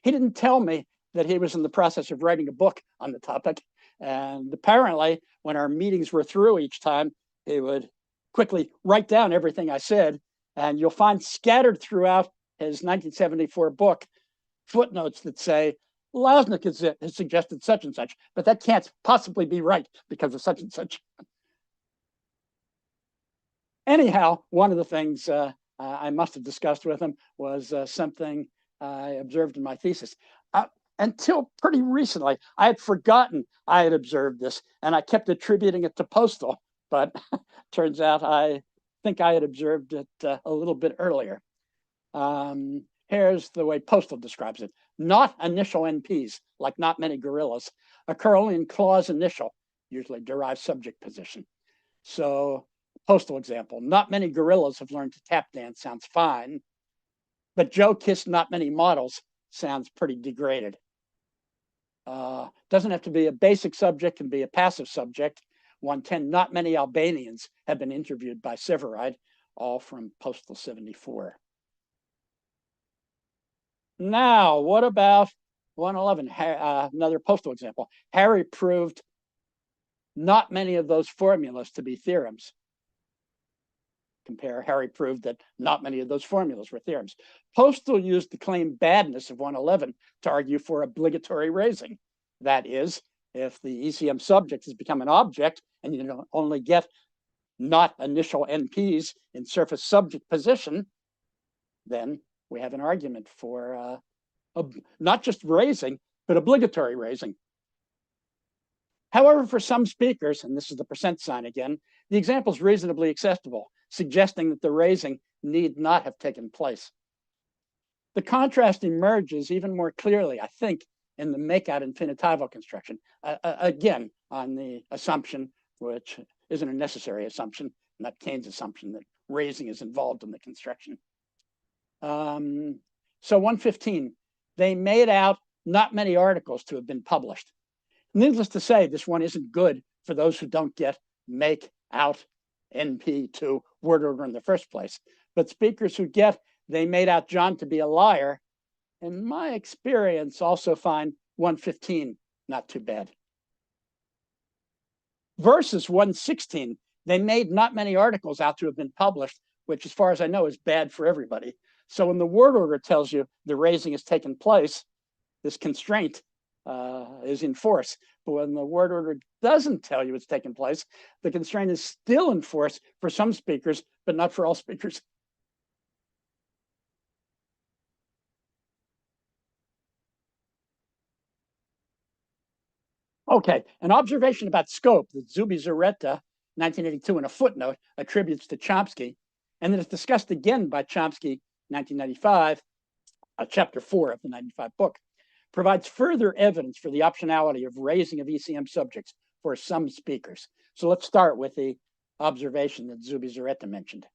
He didn't tell me that he was in the process of writing a book on the topic. And apparently, when our meetings were through each time, he would quickly write down everything I said. And you'll find scattered throughout his 1974 book footnotes that say, Lasnik has suggested such and such, but that can't possibly be right because of such and such. Anyhow, one of the things I must have discussed with him was something I observed in my thesis. Until pretty recently, I had forgotten I had observed this, and I kept attributing it to Postal, but turns out I think I had observed it a little bit earlier. Here's the way Postal describes it. Not initial NPs, like not many gorillas, occur only in clause initial, usually derived subject position. So Postal example, not many gorillas have learned to tap dance sounds fine, but Joe kissed not many models sounds pretty degraded. Doesn't have to be a basic subject, can be a passive subject. 110, not many Albanians have been interviewed by Severide, all from Postal 74. Now, what about 111? Another Postal example. Harry proved not many of those formulas to be theorems. Compare, Harry proved that not many of those formulas were theorems. Postal used the claim badness of 111 to argue for obligatory raising. That is, if the ECM subject has become an object and you only get not initial NPs in surface subject position, then we have an argument for not just raising, but obligatory raising. However, for some speakers, and this is the percent sign again, the example is reasonably acceptable, suggesting that the raising need not have taken place. The contrast emerges even more clearly, I think, in the make-out infinitival construction, again, on the assumption, which isn't a necessary assumption, not Keynes' assumption that raising is involved in the construction. So 115, they made out not many articles to have been published. Needless to say, this one isn't good for those who don't get make out NP to word order in the first place. But speakers who get they made out John to be a liar, in my experience, also find 115 not too bad. Versus 116, they made not many articles out to have been published, which as far as I know is bad for everybody. So when the word order tells you the raising has taken place, this constraint is in force. But when the word order doesn't tell you it's taken place, the constraint is still in force for some speakers, but not for all speakers. Okay, an observation about scope that Zubi-Zaretta, 1982, in a footnote attributes to Chomsky, and that is discussed again by Chomsky, 1995, chapter 4 of the 95 book, provides further evidence for the optionality of raising of ECM subjects for some speakers. So let's start with the observation that Zubizarreta mentioned.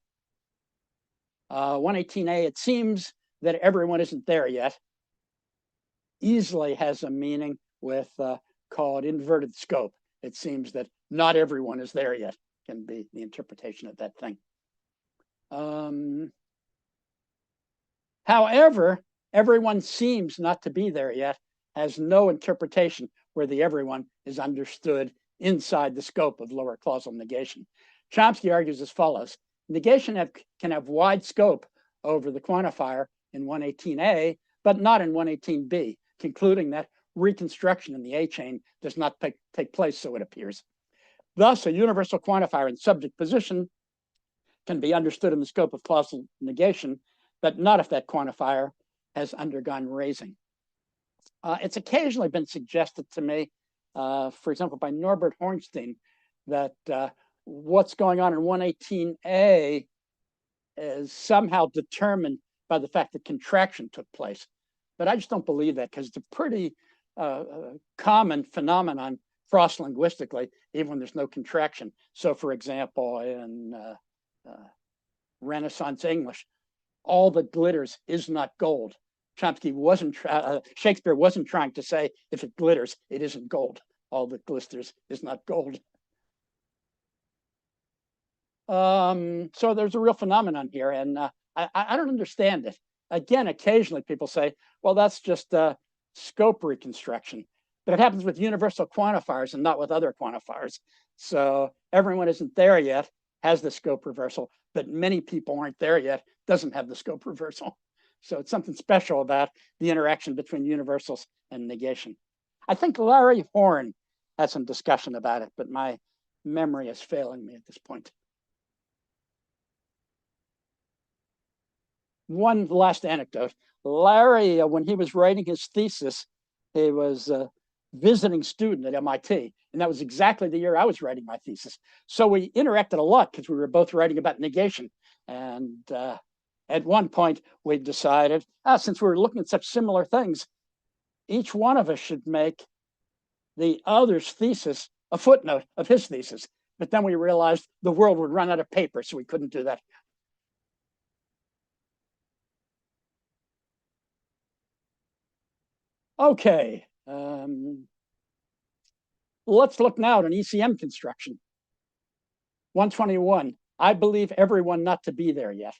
118a, it seems that everyone isn't there yet, easily has a meaning with called inverted scope. It seems that not everyone is there yet, can be the interpretation of that thing. However, everyone seems not to be there yet has no interpretation where the everyone is understood inside the scope of lower clausal negation. Chomsky argues as follows. Negation can have wide scope over the quantifier in 118a, but not in 118b, concluding that reconstruction in the A chain does not take place, so it appears. Thus, a universal quantifier in subject position can be understood in the scope of clausal negation, but not if that quantifier has undergone raising. It's occasionally been suggested to me, for example, by Norbert Hornstein, that what's going on in 118a is somehow determined by the fact that contraction took place. But I just don't believe that, because it's a pretty common phenomenon cross-linguistically, even when there's no contraction. So, for example, in Renaissance English, all that glitters is not gold. Chomsky wasn't, Shakespeare wasn't trying to say, if it glitters, it isn't gold. All that glisters is not gold. So there's a real phenomenon here, and I don't understand it. Again, occasionally people say, well, that's just scope reconstruction. But it happens with universal quantifiers and not with other quantifiers. So everyone isn't there yet, has the scope reversal, but many people aren't there yet, doesn't have the scope reversal. So it's something special about the interaction between universals and negation. I think Larry Horn had some discussion about it, but my memory is failing me at this point. One last anecdote. Larry, when he was writing his thesis, he was a visiting student at MIT, and that was exactly the year I was writing my thesis. So we interacted a lot because we were both writing about negation. And at one point, we decided, since we were looking at such similar things, each one of us should make the other's thesis a footnote of his thesis. But then we realized the world would run out of paper, so we couldn't do that. Okay, let's look now at an ECM construction. 121, I believe everyone not to be there yet.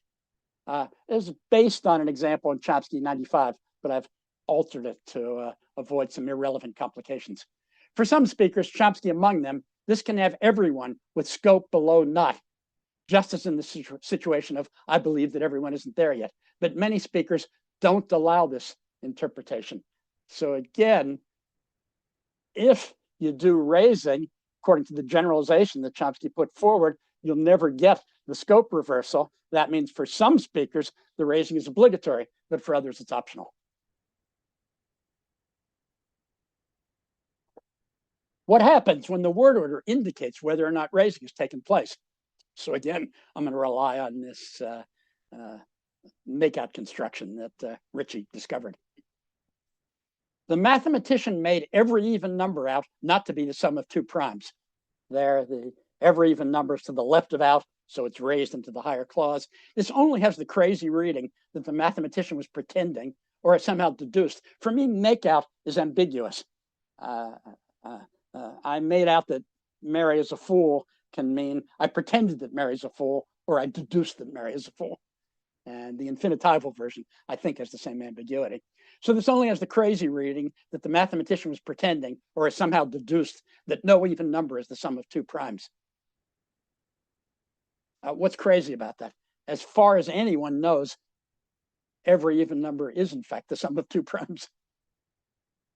This is based on an example in Chomsky 95, but I've altered it to avoid some irrelevant complications. For some speakers, Chomsky among them, this can have everyone with scope below not, just as in the situation of I believe that everyone isn't there yet. But many speakers don't allow this interpretation. So again, if you do raising, according to the generalization that Chomsky put forward, you'll never get the scope reversal. That means for some speakers, the raising is obligatory, but for others, it's optional. What happens when the word order indicates whether or not raising has taken place? So again, I'm going to rely on this makeout construction that Ritchie discovered. The mathematician made every even number out not to be the sum of two primes. There, the every even number is to the left of out, so it's raised into the higher clause. This only has the crazy reading that the mathematician was pretending or somehow deduced. For me, makeout is ambiguous. I made out that Mary is a fool can mean I pretended that Mary's a fool, or I deduced that Mary is a fool. And the infinitival version, I think, has the same ambiguity. So this only has the crazy reading that the mathematician was pretending or has somehow deduced that no even number is the sum of two primes. What's crazy about that? As far as anyone knows, every even number is, in fact, the sum of two primes.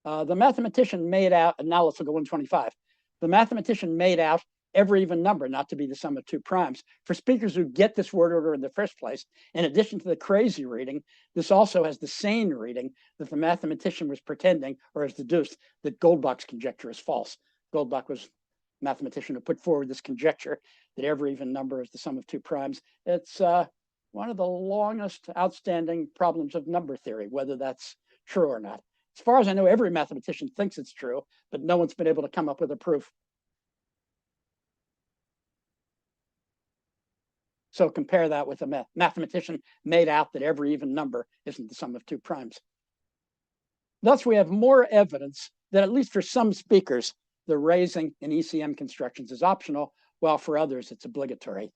The mathematician made out, and now let's look at 125. The mathematician made out every even number not to be the sum of two primes. For speakers who get this word order in the first place, in addition to the crazy reading, this also has the sane reading that the mathematician was pretending or has deduced that Goldbach's conjecture is false. Goldbach was a mathematician who put forward this conjecture that every even number is the sum of two primes. It's one of the longest outstanding problems of number theory, whether that's true or not. As far as I know, every mathematician thinks it's true, but no one's been able to come up with a proof. So compare that with a mathematician made out that every even number isn't the sum of two primes. Thus, we have more evidence that at least for some speakers, the raising in ECM constructions is optional, while for others it's obligatory.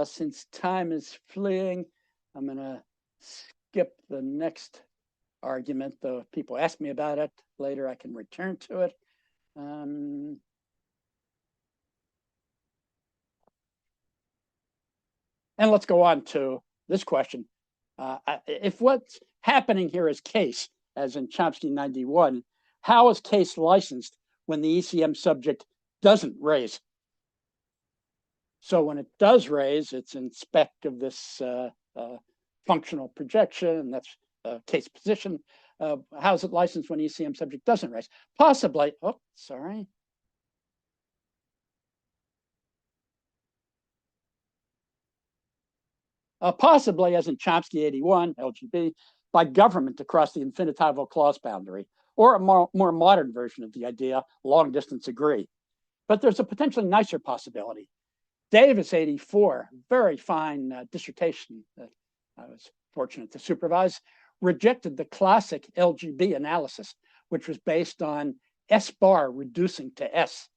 Since time is fleeing, I'm going to skip the next argument, though if people ask me about it later, I can return to it. And let's go on to this question. If what's happening here is case, as in Chomsky 91, how is case licensed when the ECM subject doesn't raise? So when it does raise, it's in spec of this functional projection, and that's case position. How is it licensed when ECM subject doesn't raise? Possibly, oh, sorry. Possibly, as in Chomsky 81, LGB, by government across the infinitival clause boundary, or a more modern version of the idea, long distance agree. But there's a potentially nicer possibility. Davis 84, very fine dissertation that I was fortunate to supervise, rejected the classic LGB analysis, which was based on S bar reducing to S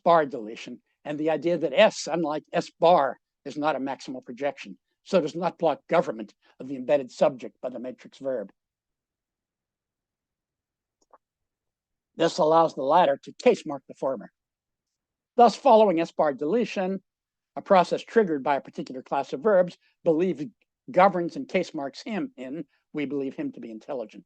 bar deletion, and the idea that S, unlike S bar, is not a maximal projection, so does not block government of the embedded subject by the matrix verb. This allows the latter to case mark the former. Thus, following S bar deletion, a process triggered by a particular class of verbs believed governs and case marks him in, we believe him to be intelligent.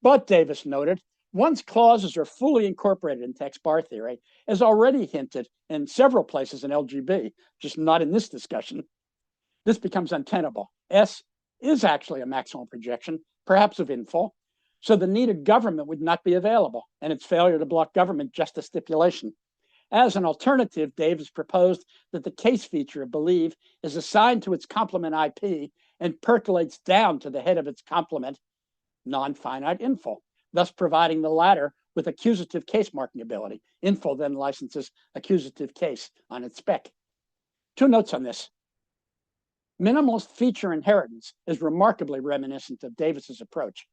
But Davis noted, once clauses are fully incorporated in text bar theory, as already hinted in several places in LGB, just not in this discussion, this becomes untenable. S is actually a maximal projection, perhaps of info, so the needed government would not be available, and its failure to block government just a stipulation. As an alternative, Davis proposed that the case feature of believe is assigned to its complement IP and percolates down to the head of its complement, non-finite info, thus providing the latter with accusative case marking ability. Info then licenses accusative case on its spec. Two notes on this. Minimalist feature inheritance is remarkably reminiscent of Davis's approach.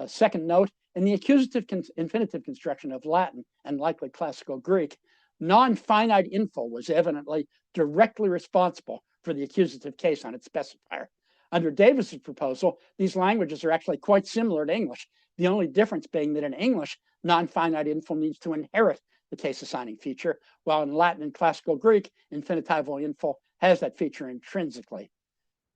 Second note, in the accusative infinitive construction of Latin and likely classical Greek, non-finite info was evidently directly responsible for the accusative case on its specifier. Under Davis's proposal, these languages are actually quite similar to English, the only difference being that in English, non-finite info needs to inherit the case assigning feature, while in Latin and classical Greek, infinitival info has that feature intrinsically.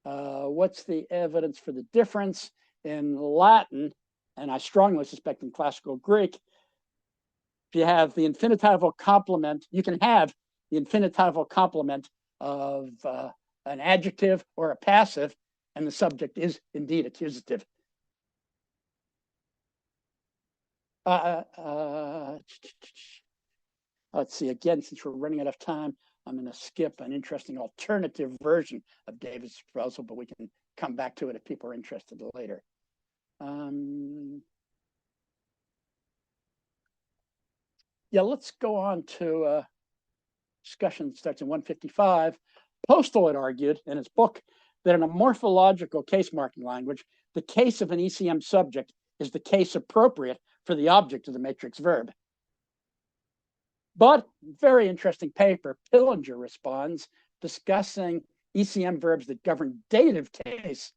What's the evidence for the difference? In Latin, and I strongly suspect in classical Greek, if you have the infinitival complement, you can have the infinitival complement of an adjective or a passive, and the subject is indeed accusative. Let's see, again, since we're running out of time, I'm going to skip an interesting alternative version of David's proposal, but we can come back to it if people are interested later. Yeah, let's go on to discussion that starts in 155. Postal had argued in his book that in a morphological case marking language, the case of an ECM subject is the case appropriate for the object of the matrix verb. But very interesting paper, Pillinger responds, discussing ECM verbs that govern dative case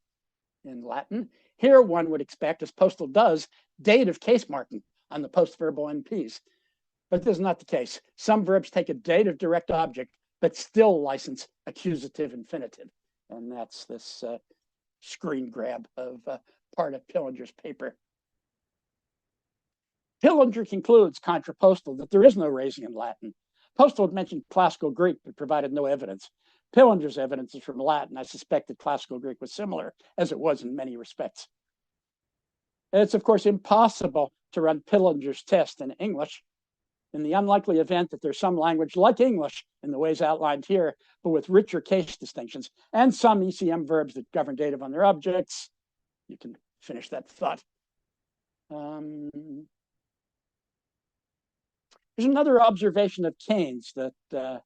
in Latin. Here one would expect, as Postal does, dative case marking on the postverbal NPs. But this is not the case. Some verbs take a dative direct object, but still license accusative infinitive. And that's this screen grab of part of Pillinger's paper. Pillinger concludes, contra Postal, that there is no raising in Latin. Postal had mentioned classical Greek, but provided no evidence. Pillinger's evidence is from Latin. I suspect that classical Greek was similar, as it was in many respects. It's, of course, impossible to run Pillinger's test in English. In the unlikely event that there's some language like English in the ways outlined here, but with richer case distinctions and some ECM verbs that govern dative on their objects, you can finish that thought. There's another observation of Keynes that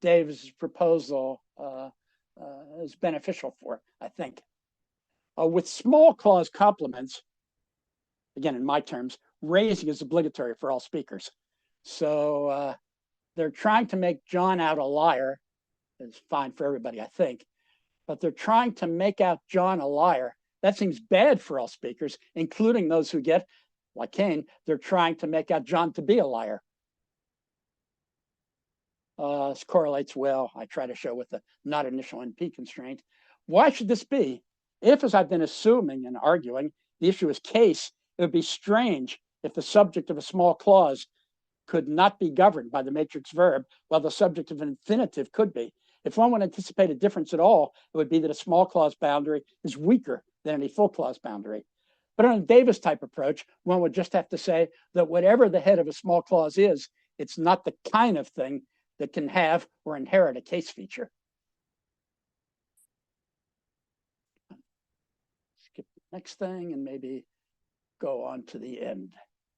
Davis' proposal is beneficial for, I think. With small clause complements, again, in my terms, raising is obligatory for all speakers. So they're trying to make John out a liar. It's fine for everybody, I think. But they're trying to make out John a liar. That seems bad for all speakers, including those who get, like Kane, they're trying to make out John to be a liar. This correlates well, I try to show, with the not initial NP constraint. Why should this be? If, as I've been assuming and arguing, the issue is case, it would be strange if the subject of a small clause could not be governed by the matrix verb, while the subject of an infinitive could be. If one would anticipate a difference at all, it would be that a small clause boundary is weaker than any full clause boundary. But on a Davis type approach, one would just have to say that whatever the head of a small clause is, it's not the kind of thing that can have or inherit a case feature. Skip the next thing and maybe go on to the end.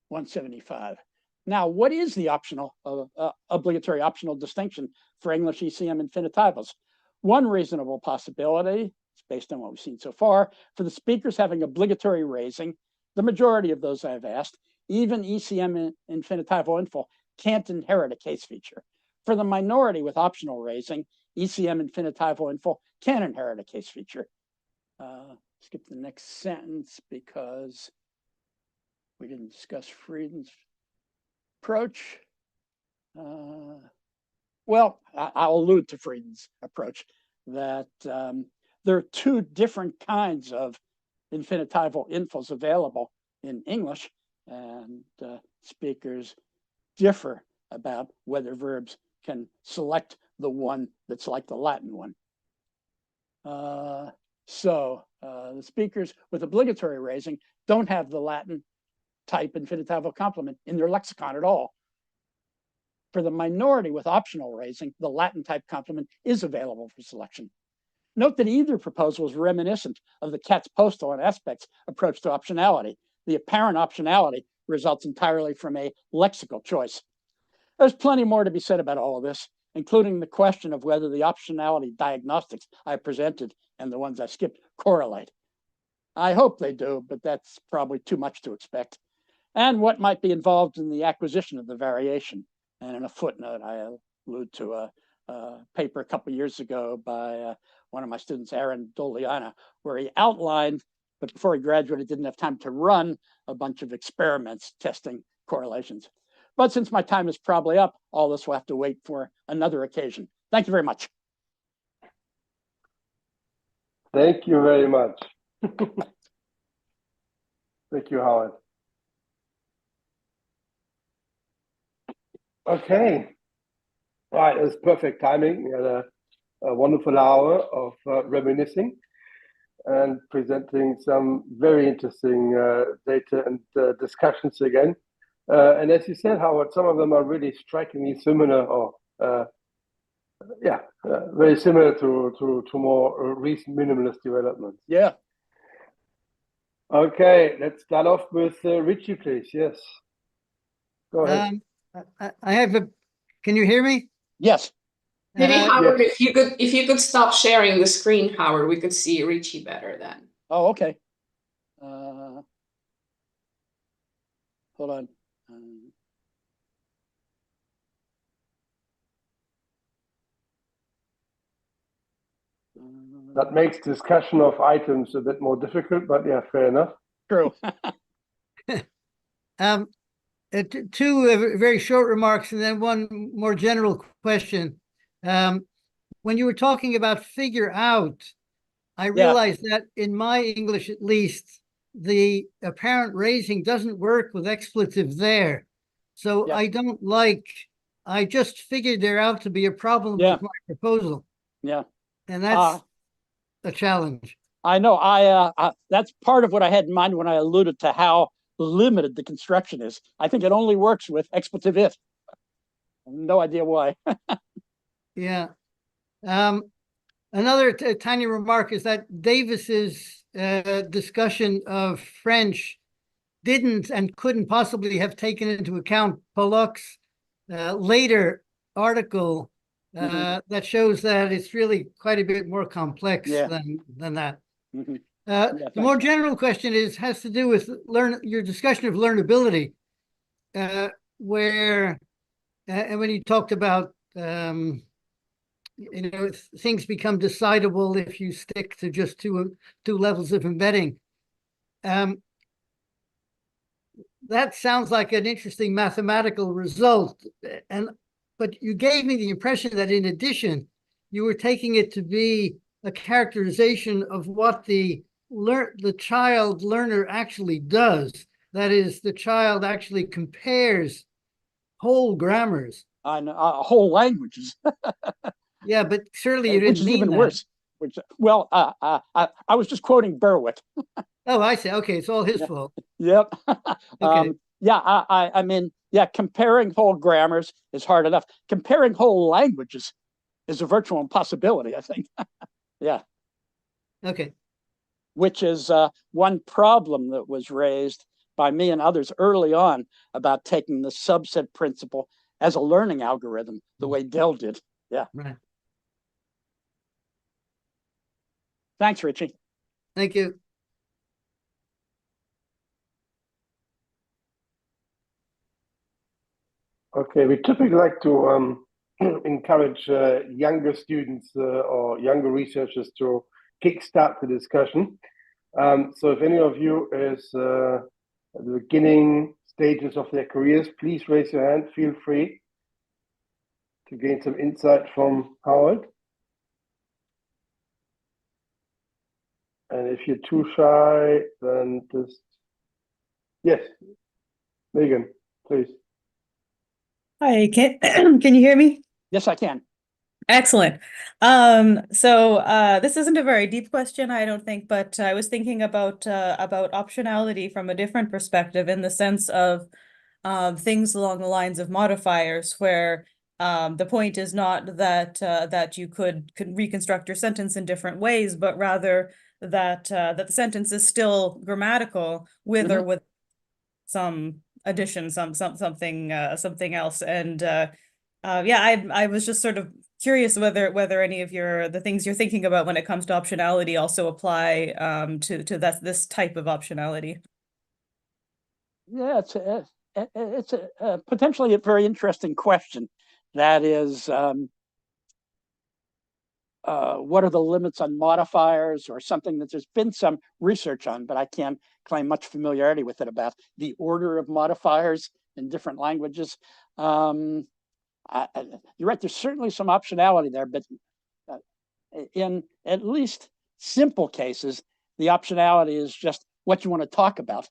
175. Now, what is the obligatory optional distinction for English ECM infinitivals? One reasonable possibility, based on what we've seen so far, for the speakers having obligatory raising, the majority of those I've asked, even ECM infinitival info, can't inherit a case feature. For the minority with optional raising, ECM infinitival info can inherit a case feature. Skip the next sentence because we didn't discuss Frieden's approach. Well, I'll allude to Frieden's approach that there are two different kinds of infinitival infos available in English, and speakers differ about whether verbs can select the one that's like the Latin one. So the speakers with obligatory raising don't have the Latin type infinitival complement in their lexicon at all. For the minority with optional raising, the Latin type complement is available for selection. Note that either proposal is reminiscent of the cat's postal and aspects approach to optionality. The apparent optionality results entirely from a lexical choice. There's plenty more to be said about all of this, including the question of whether the optionality diagnostics I presented and the ones I skipped correlate. I hope they do, but that's probably too much to expect. And what might be involved in the acquisition of the variation. And in a footnote, I allude to a paper a couple of years ago by one of my students, Aaron Doliana, where he outlined, but before he graduated, didn't have time to run a bunch of experiments testing correlations. But since my time is probably up, all this will have to wait for another occasion. Thank you very much. Thank you very much. Thank you, Howard. Okay. Right, it was perfect timing. We had a wonderful hour of reminiscing and presenting some very interesting data and discussions again. And as you said, Howard, some of them are really strikingly similar, or very similar to more recent minimalist developments. Yeah. Okay, let's start off with Richie, please. Yes. Go ahead. I have a. Can you hear me? Yes. Maybe Howard, yes. if you could stop sharing the screen, Howard, we could see Richie better then. Oh, okay. Hold on. That makes discussion of items a bit more difficult, but yeah, fair enough. True. Two very short remarks and then one more general question. When you were talking about figure out, I realized that in my English, at least, the apparent raising doesn't work with expletive there. So I don't like, I just figured there out to be a problem with my proposal. Yeah. And that's a challenge. I know. That's part of what I had in mind when I alluded to how limited the construction is. I think it only works with expletive if. No idea why. Yeah. Another tiny remark is that Davis's discussion of French didn't and couldn't possibly have taken into account Pollock's later article that shows that it's really quite a bit more complex Yeah. than that. Mhm. The more general question has to do with your discussion of learnability, where and when you talked about things become decidable if you stick to just two levels of embedding. That sounds like an interesting mathematical result, but you gave me the impression that in addition, you were taking it to be a characterization of what the child learner actually does. That is, the child actually compares whole grammars. On whole languages. Yeah, but surely you which didn't is mean even that. worse. I was just quoting Berwick. Oh, I see. Okay, it's all his fault. Yep. Okay. I mean, comparing whole grammars is hard enough. Comparing whole languages is a virtual impossibility, I think. Yeah. Okay. Which is one problem that was raised by me and others early on about taking the subset principle as a learning algorithm, the way Dell did. Yeah. Right. Thanks, Richie. Thank you. Okay, we typically like to encourage younger students or younger researchers to kickstart the discussion. So if any of you is at the beginning stages of their careers, please raise your hand. Feel free to gain some insight from Howard. And if you're too shy, then just, yes, Megan, please. Hi, can you hear me? Yes, I can. Excellent. So this isn't a very deep question, I don't think, but I was thinking about optionality from a different perspective in the sense of things along the lines of modifiers, where the point is not that you could reconstruct your sentence in different ways, but rather that the sentence is still grammatical with or with some addition, something else. And I was just sort of curious whether any of the things you're thinking about when it comes to optionality also apply to this type of optionality. Yeah, it's a potentially a very interesting question. That is, what are the limits on modifiers, or something that there's been some research on, but I can't claim much familiarity with it, about the order of modifiers in different languages. You're right, there's certainly some optionality there, but in at least simple cases, the optionality is just what you want to talk about,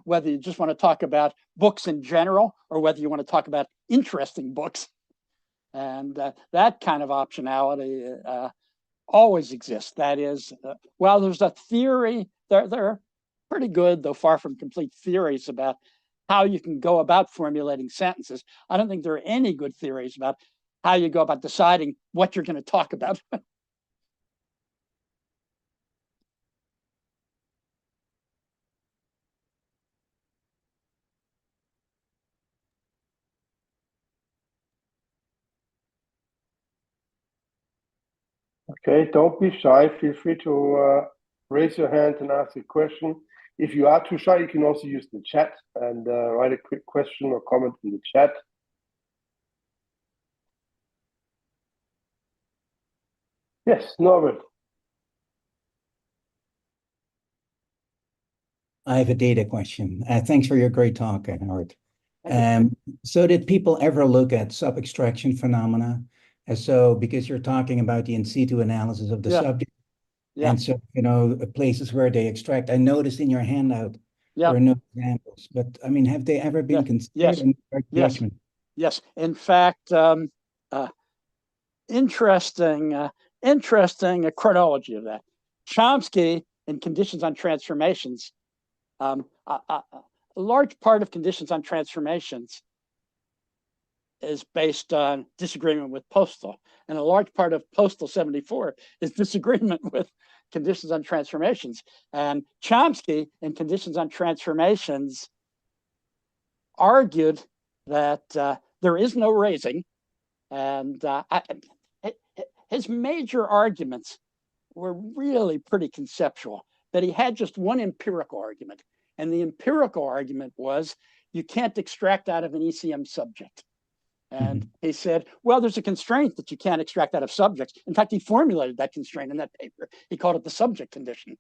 whether you just want to talk about books in general or whether you want to talk about interesting books. And that kind of optionality always exists. That is, well, there's a theory, they're pretty good, though far from complete theories, about how you can go about formulating sentences. I don't think there are any good theories about how you go about deciding what you're going to talk about. Okay, don't be shy. Feel free to raise your hand and ask a question. If you are too shy, you can also use the chat and write a quick question or comment in the chat. Yes, Norbert. I have a data question. Thanks for your great talk, Howard. So did people ever look at sub-extraction phenomena? So because you're talking about the in situ analysis of the subject, and so, places where they extract, I noticed in your handout, there are no examples, but I mean, have they ever been considered in judgment? Yes. In fact, interesting chronology of that. Chomsky in Conditions on Transformations, a large part of Conditions on Transformations is based on disagreement with Postal, and a large part of Postal 74 is disagreement with Conditions on Transformations. And Chomsky in Conditions on Transformations argued that there is no raising, And his major arguments were really pretty conceptual, but he had just one empirical argument. And the empirical argument was you can't extract out of an ECM subject. And he said, well, there's a constraint that you can't extract out of subjects. In fact, he formulated that constraint in that paper. He called it the subject condition.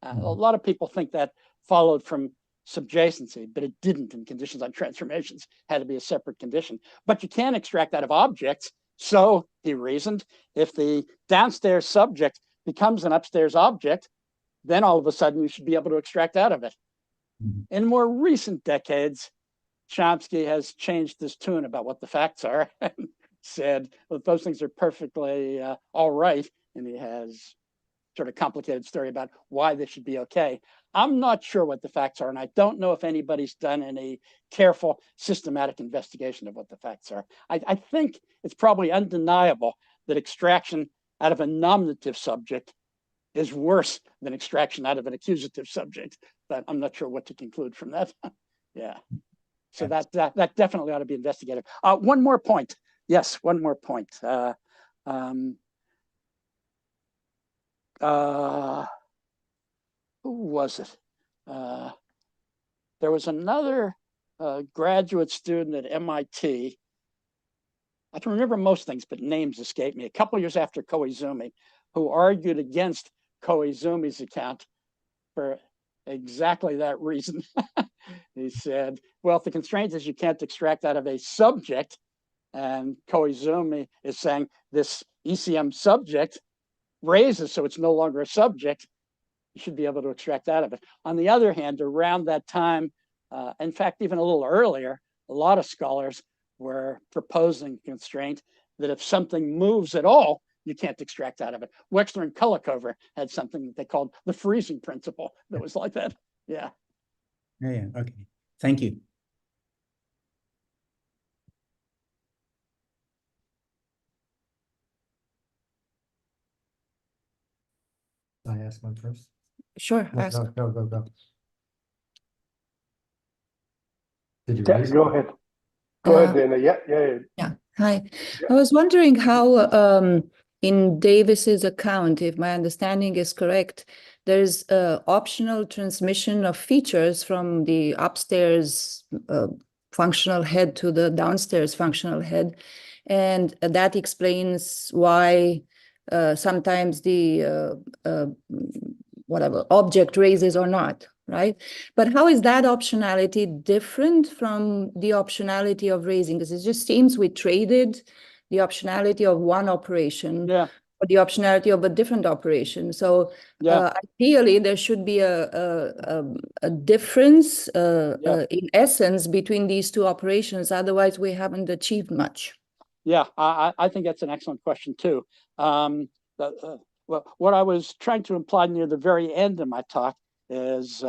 A lot of people think that followed from subjacency, but it didn't in conditions on transformations. It had to be a separate condition. But you can extract out of objects. So, he reasoned, if the downstairs subject becomes an upstairs object, then all of a sudden you should be able to extract out of it. In more recent decades, Chomsky has changed his tune about what the facts are and said, well, those things are perfectly all right. And he has sort of complicated story about why this should be okay. I'm not sure what the facts are, and I don't know if anybody's done any careful, systematic investigation of what the facts are. I think it's probably undeniable that extraction out of a nominative subject is worse than extraction out of an accusative subject, but I'm not sure what to conclude from that. Yeah. So that definitely ought to be investigated. One more point. Yes, one more point. Who was it? There was another graduate student at MIT. I can remember most things, but names escape me. A couple of years after Koizumi, who argued against Koizumi's account for exactly that reason. He said, well, if the constraint is you can't extract out of a subject, and Koizumi is saying this ECM subject raises so it's no longer a subject, you should be able to extract out of it. On the other hand, around that time, in fact, even a little earlier, a lot of scholars were proposing constraint that if something moves at all, you can't extract out of it. Wexler and Kullikover had something that they called the freezing principle that was like that. Yeah. Yeah, okay. Thank you. I ask one first? Sure. No, Ask. go. Did you Yeah, raise? go ahead. Go ahead, Dana. Yeah. Yeah. Hi. I was wondering how in Davis's account, if my understanding is correct, there's optional transmission of features from the upstairs functional head to the downstairs functional head. And that explains why sometimes the whatever object raises or not, right? But how is that optionality different from the optionality of raising? Because it just seems we traded the optionality of one operation for the optionality of a different operation. So ideally, there should be a difference in essence between these two operations. Otherwise, we haven't achieved much. Yeah, I think that's an excellent question too. Well, what I was trying to imply near the very end of my talk is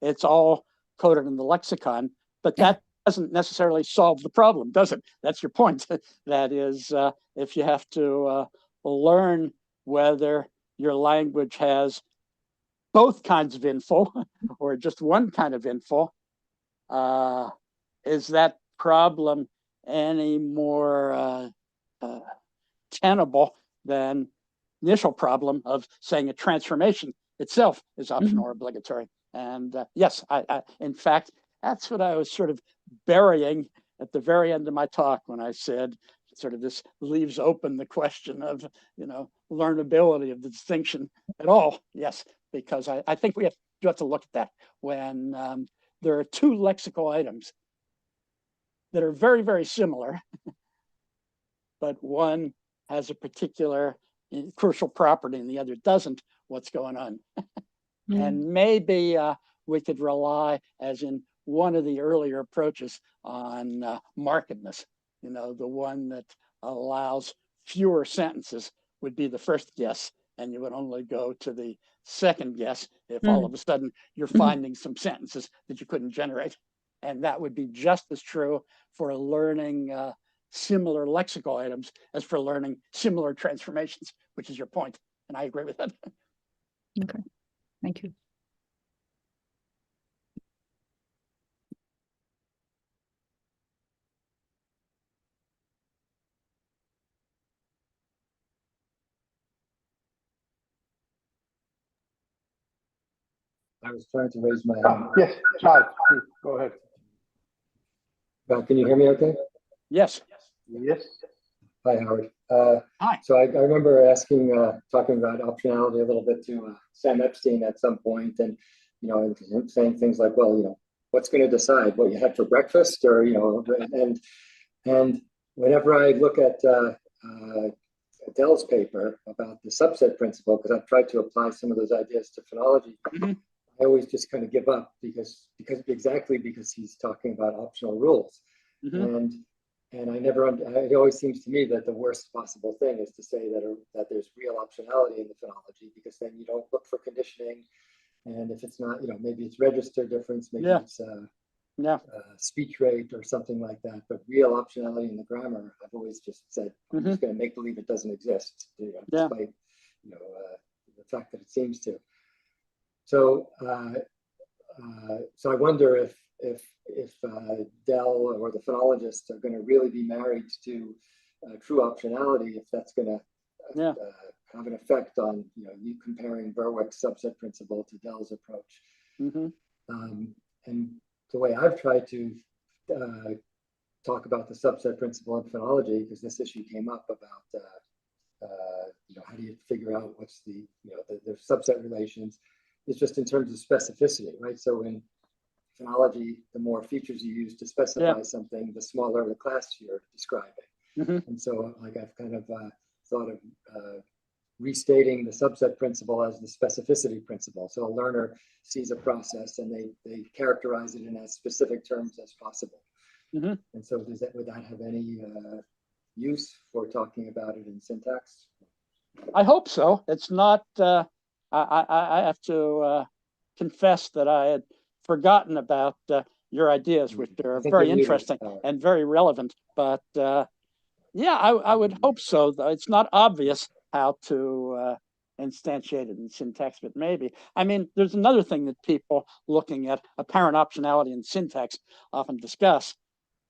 it's all coded in the lexicon, but that doesn't necessarily solve the problem, does it? That's your point. That is, if you have to learn whether your language has both kinds of info or just one kind of info, is that problem any more tenable than initial problem of saying a transformation itself is optional or obligatory? And yes, I in fact, that's what I was sort of burying at the very end of my talk when I said sort of this leaves open the question of, learnability of the distinction at all. Yes, because I think we have to look at that when there are two lexical items that are very, very similar, but one has a particular crucial property and the other doesn't. What's going on? And maybe we could rely, as in one of the earlier approaches, on markedness. The one that allows fewer sentences would be the first guess, and you would only go to the second guess if all of a sudden you're finding some sentences that you couldn't generate. And that would be just as true for learning similar lexical items as for learning similar transformations, which is your point. And I agree with that. Okay, thank you. I was trying to raise my hand. Yes, Charles, please, go ahead. Can you hear me okay? Yes. Yes. Hi, Howard. Hi. So I remember talking about optionality a little bit to Sam Epstein at some point, and and him saying things like, well, what's going to decide what you had for breakfast, or and whenever I look at Adele's paper about the subset principle, because I've tried to apply some of those ideas to phonology, I always just kind of give up because he's talking about optional rules, and it always seems to me that the worst possible thing is to say that there's real optionality in the phonology, because then you don't look for conditioning, and if it's not, maybe it's register difference, maybe it's speech rate or something like that, but real optionality in the grammar, I've always just said, I'm just going to make believe it doesn't exist, despite the fact that it seems to. So so I wonder if Dell or the phonologists are going to really be married to true optionality, if that's going to have an effect on you comparing Berwick's subset principle to Dell's approach. And the way I've tried to talk about the subset principle in phonology, because this issue came up about how do you figure out what's the subset relations, is just in terms of specificity, right? So in phonology, the more features you use to specify something, the smaller the class you're describing. And so like I've kind of thought of restating the subset principle as the specificity principle. So a learner sees a process and they characterize it in as specific terms as possible. And so would that have any use for talking about it in syntax? I hope so. It's not, I have to confess that I had forgotten about your ideas, which are very interesting and very relevant. But yeah, I would hope so. It's not obvious how to instantiate it in syntax, but maybe. I mean, there's another thing that people looking at apparent optionality in syntax often discuss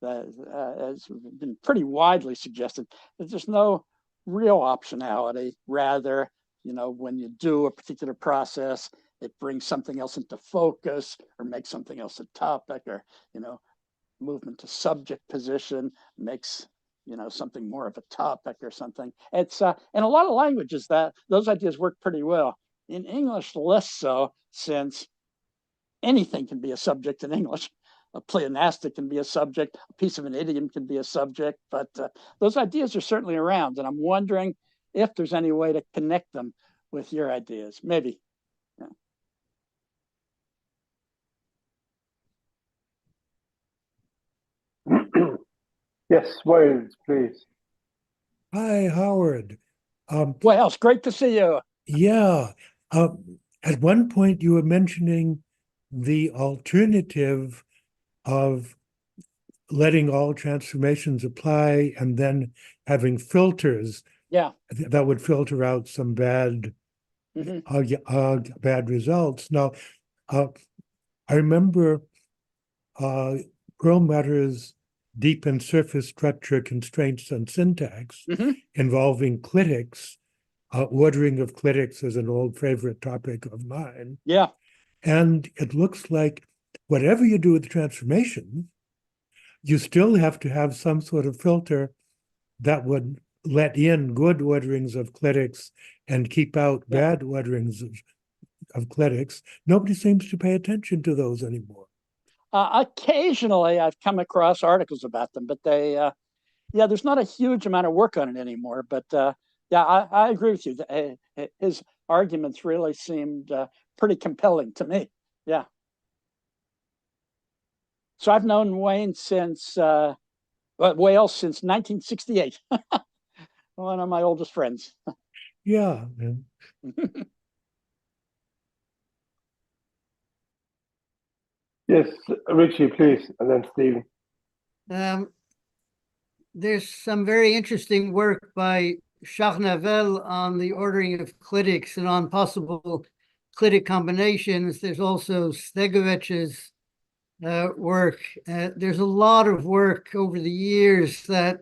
that has been pretty widely suggested that there's no real optionality. Rather, when you do a particular process, it brings something else into focus or makes something else a topic, or, movement to subject position makes, something more of a topic or something. It's in a lot of languages that those ideas work pretty well. In English, less so, since anything can be a subject in English. A pleonastic can be a subject, a piece of an idiom can be a subject, but those ideas are certainly around, and I'm wondering if there's any way to connect them with your ideas. Maybe. Yes, Wales, please. Hi, Howard. Well, it's great to see you. Yeah. At one point, you were mentioning the alternative of letting all transformations apply and then having filters that would filter out some bad results. Now, I remember Perlmutter's deep and surface structure constraints on syntax involving clitics. Ordering of clitics is an old favorite topic of mine. Yeah. And it looks like whatever you do with the transformation, you still have to have some sort of filter that would let in good orderings of clitics and keep out bad orderings of clitics. Nobody seems to pay attention to those anymore. Occasionally, I've come across articles about them, but they, there's not a huge amount of work on it anymore. But I agree with you. His arguments really seemed pretty compelling to me. Yeah. So I've known Wayne since Wales since 1968. One of my oldest friends. Yeah. Yes, Richie, please, and then Stephen. There's some very interesting work by Charnavel on the ordering of clitics and on possible clitic combinations. There's also Stegovich's work. There's a lot of work over the years that,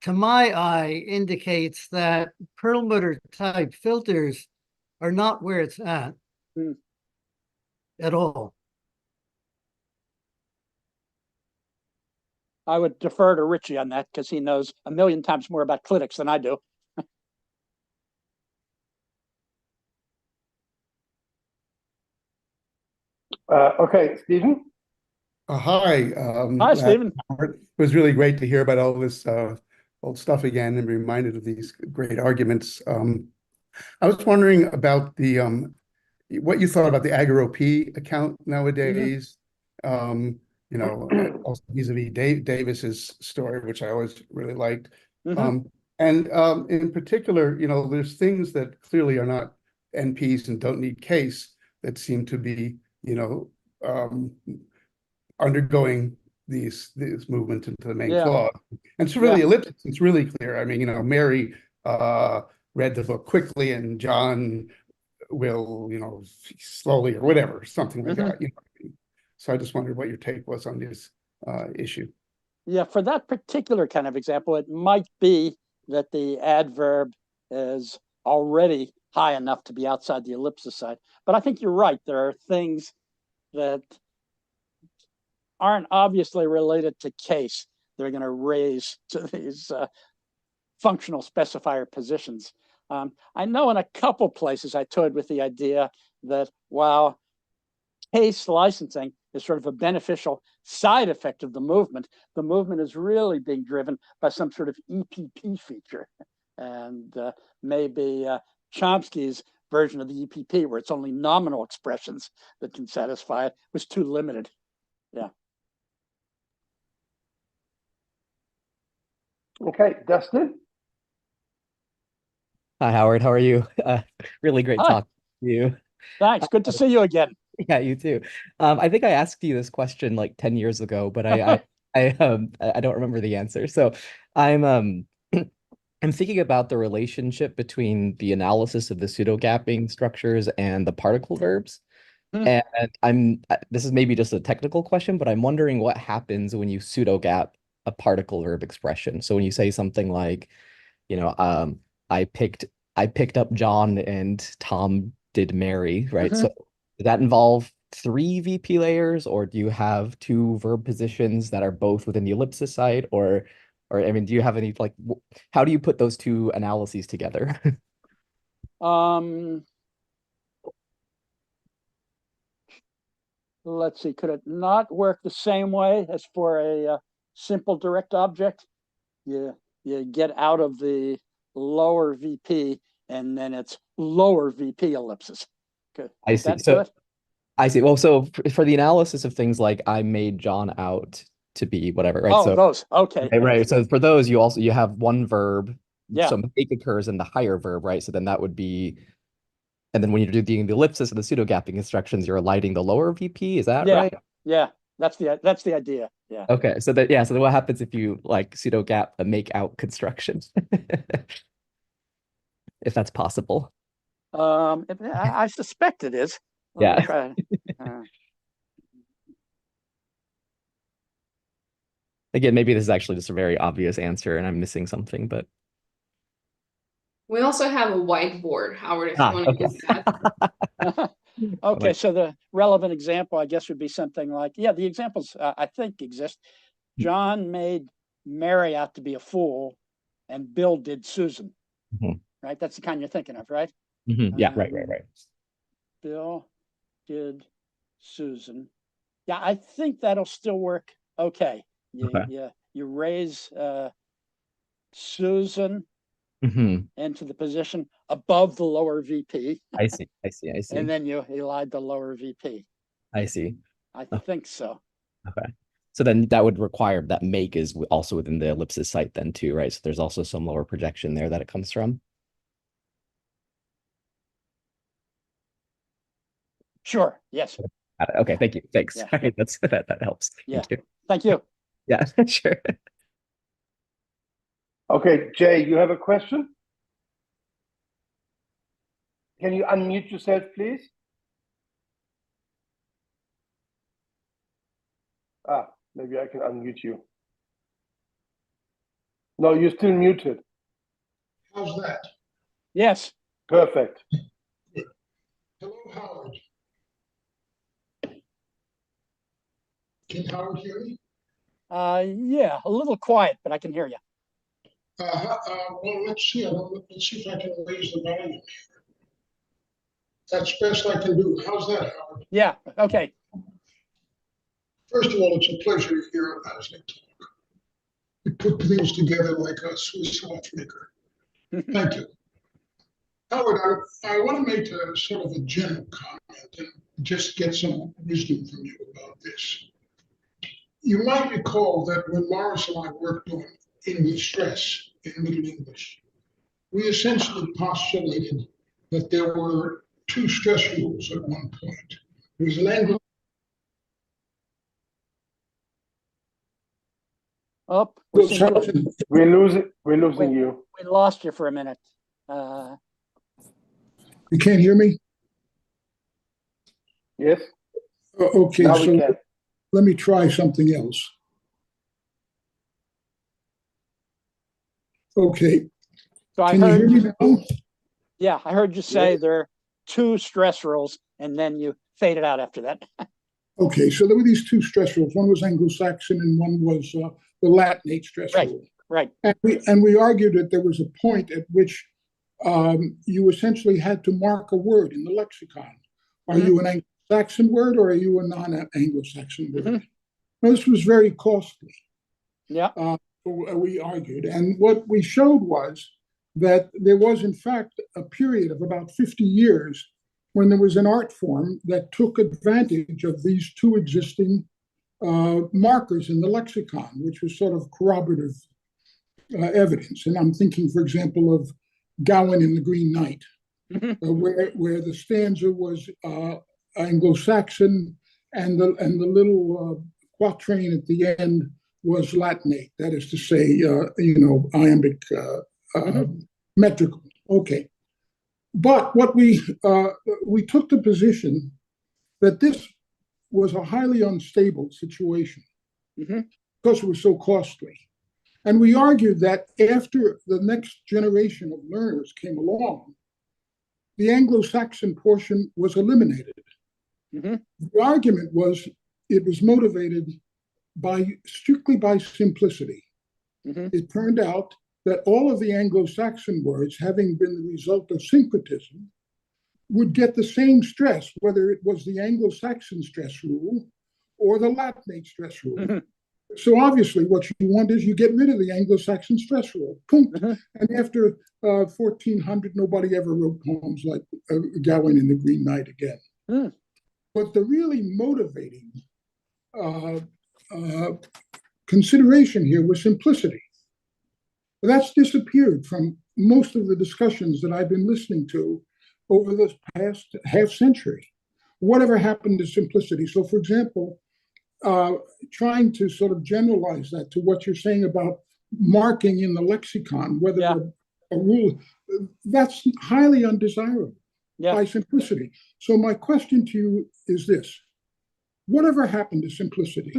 to my eye, indicates that Perlmutter type filters are not where it's at. at all. I would defer to Richie on that because he knows a million times more about clitics than I do. Okay, Stephen. Hi. Hi, Stephen. It was really great to hear about all this old stuff again and be reminded of these great arguments. I was wondering about the what you thought about the Agaro-P account nowadays. Also vis-a-vis Davis's story, which I always really liked. And in particular, there's things that clearly are not NPs and don't need case that seem to be, undergoing this movement into the main clause. And it's really ellipsis. It's really clear. I mean, Mary read the book quickly and John will, slowly or whatever, something like that. So I just wondered what your take was on this issue. Yeah, for that particular kind of example, it might be that the adverb is already high enough to be outside the ellipsis side. But I think you're right. There are things that aren't obviously related to case. They're going to raise to these functional specifier positions. I know in a couple places I toyed with the idea that while case licensing is sort of a beneficial side effect of the movement is really being driven by some sort of EPP feature. And maybe Chomsky's version of the EPP, where it's only nominal expressions that can satisfy it, was too limited. Yeah. Okay, Dustin. Hi, Howard. How are you? Really great Hi. talk to you. Thanks. Good to see you again. Yeah, you too. I think I asked you this question like 10 years ago, but I don't remember the answer. So I'm I'm thinking about the relationship between the analysis of the pseudo-gapping structures and the particle verbs. And this is maybe just a technical question, but I'm wondering what happens when you pseudo-gap a particle verb expression. So when you say something like, I picked up John and Tom did Mary, right? So does that involve 3 VP layers, or do you have 2 verb positions that are both within the ellipsis site, or I mean, do you have any how do you put those 2 analyses together? Let's see, could it not work the same way as for a simple direct object? You get out of the lower VP and then it's lower VP ellipsis. Good. I see. So I see. Well, so for the analysis of things like I made John out to be whatever, right? Oh, so those. Okay. Right. So for those, you have one verb. Yeah. So make occurs in the higher verb, right? So then that would be, and then when you're doing the ellipsis and the pseudo gapping instructions, you're alighting the lower VP. Is that right? Yeah. That's the idea. Yeah. Okay. So then what happens if you pseudo gap a make out construction? If that's possible. I suspect it is. Yeah. Try. Again, maybe this is actually just a very obvious answer and I'm missing something, but. We also have a whiteboard, Howard, if you want to use that. Okay, so the relevant example, I guess, would be something like, the examples I think exist. John made Mary out to be a fool and Bill did Susan. Right? That's the kind you're thinking of, right? Yeah, right. Bill did Susan. Yeah, I think that'll still work okay. You raise Susan into the position above the lower VP. I see. And then you elide the lower VP. I see. I think so. Okay. So then that would require that make is also within the ellipsis site then too, right? So there's also some lower projection there that it comes from. Sure. Yes. Okay. Thank you. Thanks. Yeah. All right, that helps. Thank you. Thank you. Yeah, sure. Okay, Jay, you have a question? Can you unmute yourself, please? Maybe I can unmute you. No, you're still muted. How's that? Yes. Perfect. Hello, Howard. Can Howard hear me? Yeah, a little quiet, but I can hear you. Well, let's see. Let's see if I can raise the volume. That's best I can do. How's that, Howard? Yeah, okay. First of all, it's a pleasure to hear Lasnik talk. You put things together like a Swiss watchmaker. Thank you. Howard, I want to make a sort of a general comment and just get some wisdom from you about this. You might recall that when Morris and I worked on English stress in Middle English, we essentially postulated that there were two stress rules at one point. There was an Anglo. Oh, we're losing you. We lost you for a minute. You can't hear me? Yes. Okay, now so we can. Let me try something else. So Okay. I Can you hear heard me now? Yeah, I heard you say there are two stress rules, and then you faded out after that. Okay, so there were these two stress rules. One was Anglo-Saxon and one was the Latinate stress rule. Right. And we argued that there was a point at which you essentially had to mark a word in the lexicon. Are you an Anglo-Saxon word or are you a non-Anglo-Saxon word? Now, this was very costly. Yeah. We argued. And what we showed was that there was, in fact, a period of about 50 years when there was an art form that took advantage of these two existing markers in the lexicon, which was sort of corroborative evidence. And I'm thinking, for example, of Gawain in the Green Knight, where the stanza was Anglo-Saxon and the little quatrain at the end was Latinate. That is to say, iambic metrical. Okay. But what we took the position that this was a highly unstable situation because it was so costly. And we argued that after the next generation of learners came along, the Anglo-Saxon portion was eliminated. The argument was it was motivated strictly by simplicity. It turned out that all of the Anglo-Saxon words, having been the result of syncretism, would get the same stress, whether it was the Anglo-Saxon stress rule or the Latinate stress rule. So obviously what you want is you get rid of the Anglo-Saxon stress rule. And after 1400, nobody ever wrote poems like Gawain in the Green Knight again. But the really motivating consideration here was simplicity. That's disappeared from most of the discussions that I've been listening to over the past half century. Whatever happened to simplicity? So, for example, trying to sort of generalize that to what you're saying about marking in the lexicon, whether a rule, that's highly undesirable by simplicity. So my question to you is this: whatever happened to simplicity?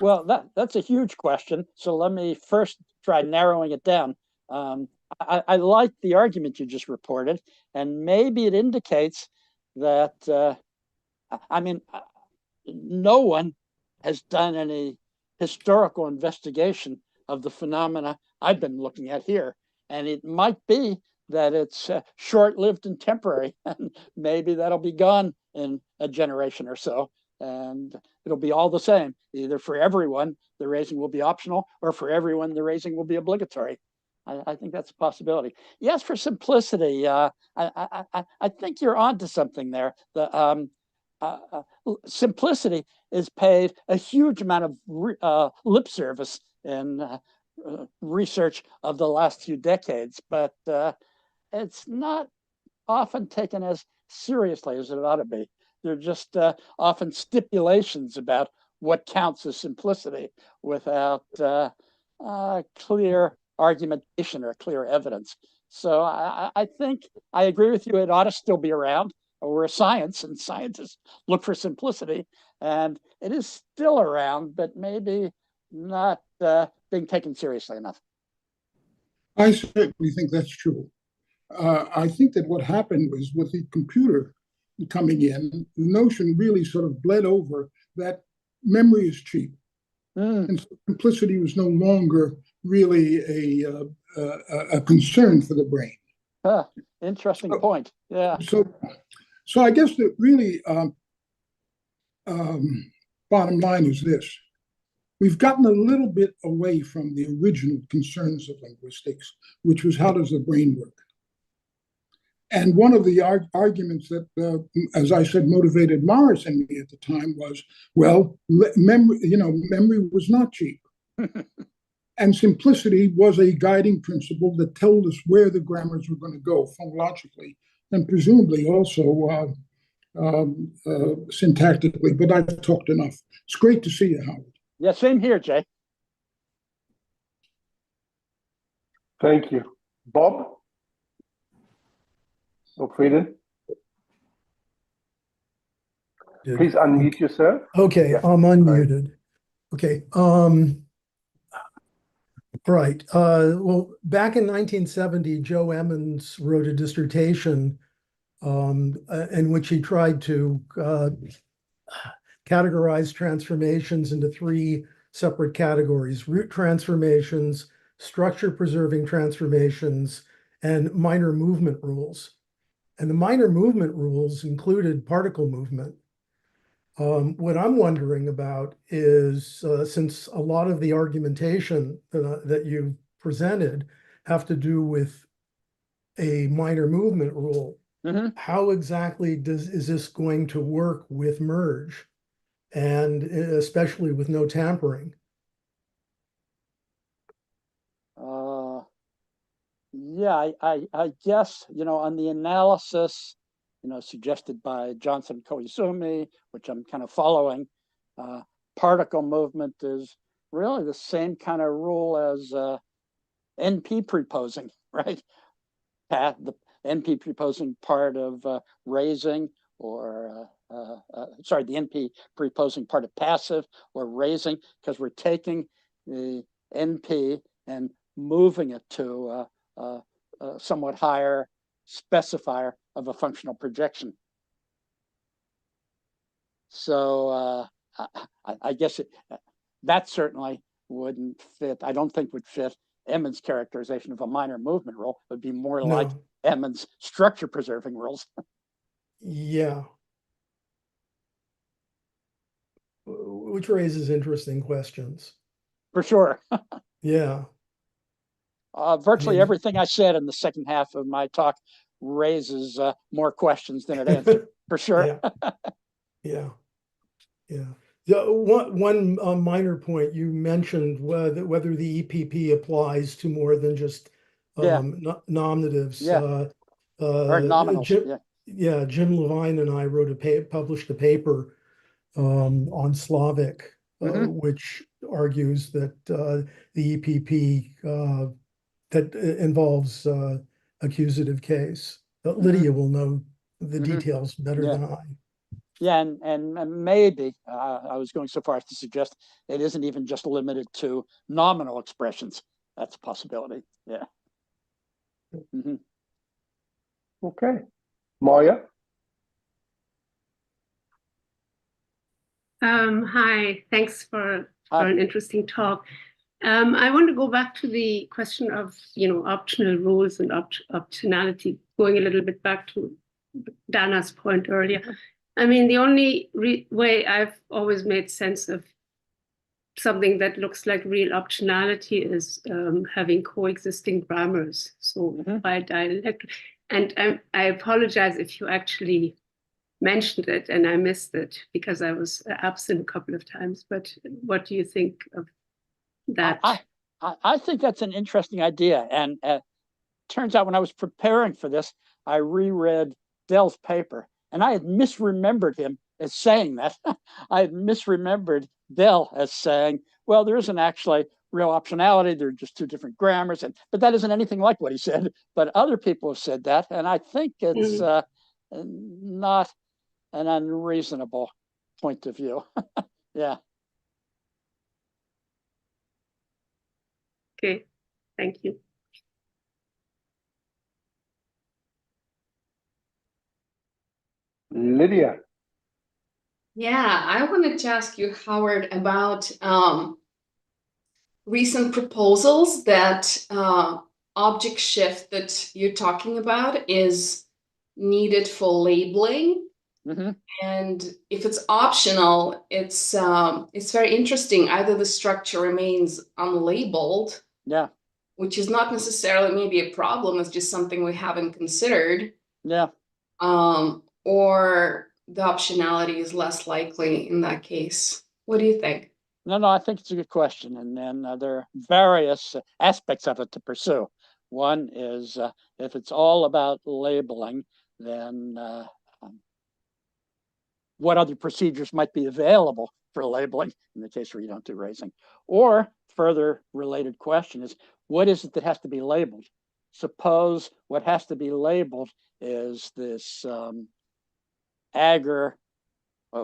Well, that's a huge question. So let me first try narrowing it down. I like the argument you just reported, and maybe it indicates that, no one has done any historical investigation of the phenomena I've been looking at here. And it might be that it's short-lived and temporary, and maybe that'll be gone in a generation or so. And it'll be all the same. Either for everyone, the raising will be optional, or for everyone, the raising will be obligatory. I think that's a possibility. Yes, for simplicity, I think you're onto something there. Simplicity is paid a huge amount of lip service in research of the last few decades, but it's not often taken as seriously as it ought to be. They're just often stipulations about what counts as simplicity without clear argumentation or clear evidence. So I think I agree with you. It ought to still be around. We're a science, and scientists look for simplicity, and it is still around, but maybe not being taken seriously enough. I certainly think that's true. I think that what happened was with the computer, coming in, the notion really sort of bled over that memory is cheap. And simplicity was no longer really a concern for the brain. Interesting point. Yeah. So I guess that really bottom line is this. We've gotten a little bit away from the original concerns of linguistics, which was how does the brain work? And one of the arguments that, as I said, motivated Morris and me at the time was, well, memory was not cheap. And simplicity was a guiding principle that told us where the grammars were going to go phonologically and presumably also syntactically. But I've talked enough. It's great to see you, Howard. Yeah, same here, Jay. Thank you. Bob? Frieden? Please unmute yourself. Okay, Yeah. I'm unmuted. Okay. Right. Well, back in 1970, Joe Emmons wrote a dissertation in which he tried to categorize transformations into three separate categories: root transformations, structure-preserving transformations, and minor movement rules. And the minor movement rules included particle movement. What I'm wondering about is, since a lot of the argumentation that you presented have to do with a minor movement rule, how exactly is this going to work with merge, and especially with no tampering? Yeah, I guess, on the analysis, suggested by Johnson Koizumi, which I'm kind of following, particle movement is really the same kind of rule as NP preposing, right? The NP preposing part of raising, or sorry, the NP preposing part of passive or raising, because we're taking the NP and moving it to a somewhat higher specifier of a functional projection. So I guess that certainly wouldn't fit. I don't think would fit Emmons' characterization of a minor movement rule. It would be more like Emmons' structure preserving rules. Yeah. Which raises interesting questions. For sure. Yeah. Virtually everything I said in the second half of my talk raises more questions than it answers, for sure. Yeah. One minor point you mentioned, whether the EPP applies to more than just nominatives. Or nominals. Jim Levine and I published a paper on Slavic, which argues that the EPP that involves accusative case. Lydia will know the details better than I. Yeah, and maybe I was going so far as to suggest it isn't even just limited to nominal expressions. That's a possibility. Yeah. Okay. Maya? Hi, thanks for an interesting talk. I want to go back to the question of, optional rules and optionality, going a little bit back to Dana's point earlier. I mean, the only way I've always made sense of something that looks like real optionality is having coexisting grammars. So by dialect, and I apologize if you actually mentioned it and I missed it because I was absent a couple of times. But what do you think of that? I think that's an interesting idea. And turns out when I was preparing for this, I reread Dell's paper and I had misremembered him as saying that. I had misremembered Dell as saying, well, there isn't actually real optionality. They're just two different grammars. But that isn't anything like what he said. But other people have said that. And I think it's not an unreasonable point of view. Yeah. Okay, thank you. Lydia. Yeah, I wanted to ask you, Howard, about recent proposals that object shift that you're talking about is needed for labeling. Mm-hmm. And if it's optional, it's very interesting. Either the structure remains unlabeled, Yeah. which is not necessarily maybe a problem, it's just something we haven't considered. Yeah. Or the optionality is less likely in that case. What do you think? No, I think it's a good question. And then there are various aspects of it to pursue. One is if it's all about labeling, then what other procedures might be available for labeling in the case where you don't do raising? Or further related question is, what is it that has to be labeled? Suppose what has to be labeled is this agar,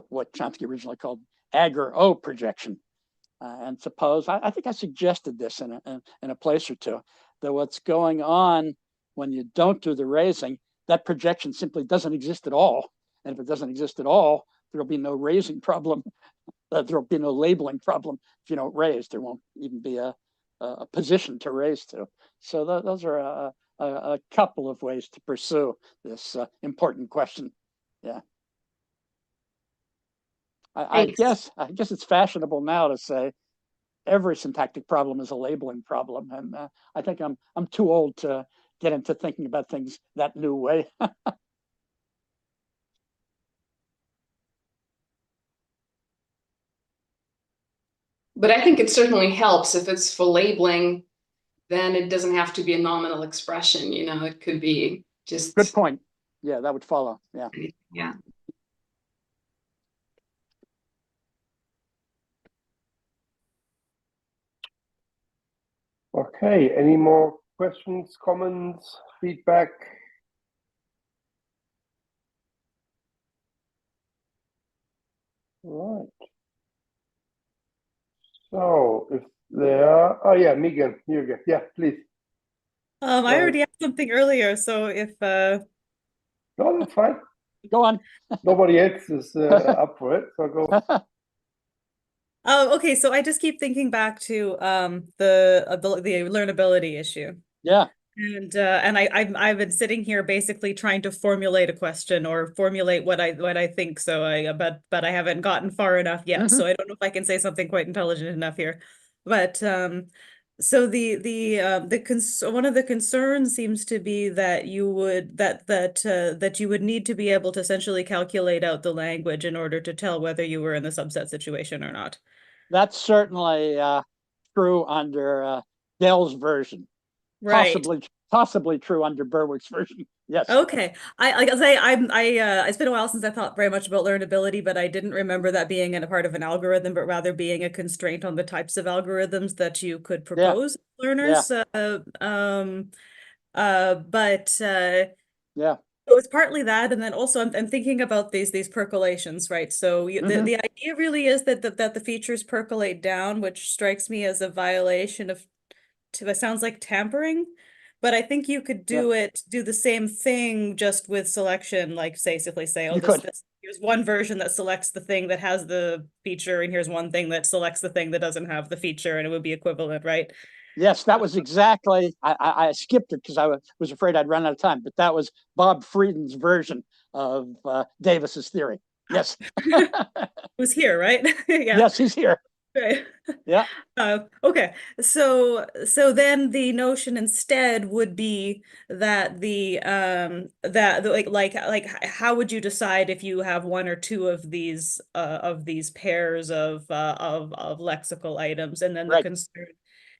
what Chomsky originally called agar-O projection. And suppose, I think I suggested this in a place or two, that what's going on when you don't do the raising, that projection simply doesn't exist at all. And if it doesn't exist at all, there'll be no raising problem. There'll be no labeling problem if you don't raise. There won't even be a position to raise to. So those are a couple of ways to pursue this important question. Yeah. I guess it's fashionable now to say every syntactic problem is a labeling problem, and I think I'm too old to get into thinking about things that new way. But I think it certainly helps if it's for labeling, then it doesn't have to be a nominal expression, you know, it could be just. Good point. Yeah, that would follow. Yeah. Yeah. Okay, any more questions, comments, feedback? All right. So if there are, oh yeah, Megan, here you go. Yeah, please. I already asked something earlier, so if No, that's fine. Go on. Nobody else is up for it, so go. Oh, okay. So I just keep thinking back to the learnability issue. Yeah. And I've been sitting here basically trying to formulate a question or formulate what I think. So but I haven't gotten far enough yet. Mm-hmm. So I don't know if I can say something quite intelligent enough here. But so one of the concerns seems to be that you would that you would need to be able to essentially calculate out the language in order to tell whether you were in the subset situation or not. That's certainly true under Dell's version. Right. Possibly true under Berwick's version. Yes. Okay. It's been a while since I thought very much about learnability, but I didn't remember that being a part of an algorithm, but rather being a constraint on the types of algorithms that you could propose to learners. Yeah. Yeah. So it's partly that, and then also I'm thinking about these percolations, right? So the idea really is that the features percolate down, which strikes me as a violation of, it sounds like tampering, but I think you could do the same thing just with selection, like simply say, oh, here's one version that selects the thing that has the feature, and here's one thing that selects the thing that doesn't have the feature, and it would be equivalent, right? Yes, that was exactly, I skipped it because I was afraid I'd run out of time, but that was Bob Frieden's version of Davis's theory. Yes. Who's here, right? Yeah. Yes, he's here. Right. Yeah. Okay. So then the notion instead would be that like how would you decide if you have one or two of these pairs of lexical items, and then the concern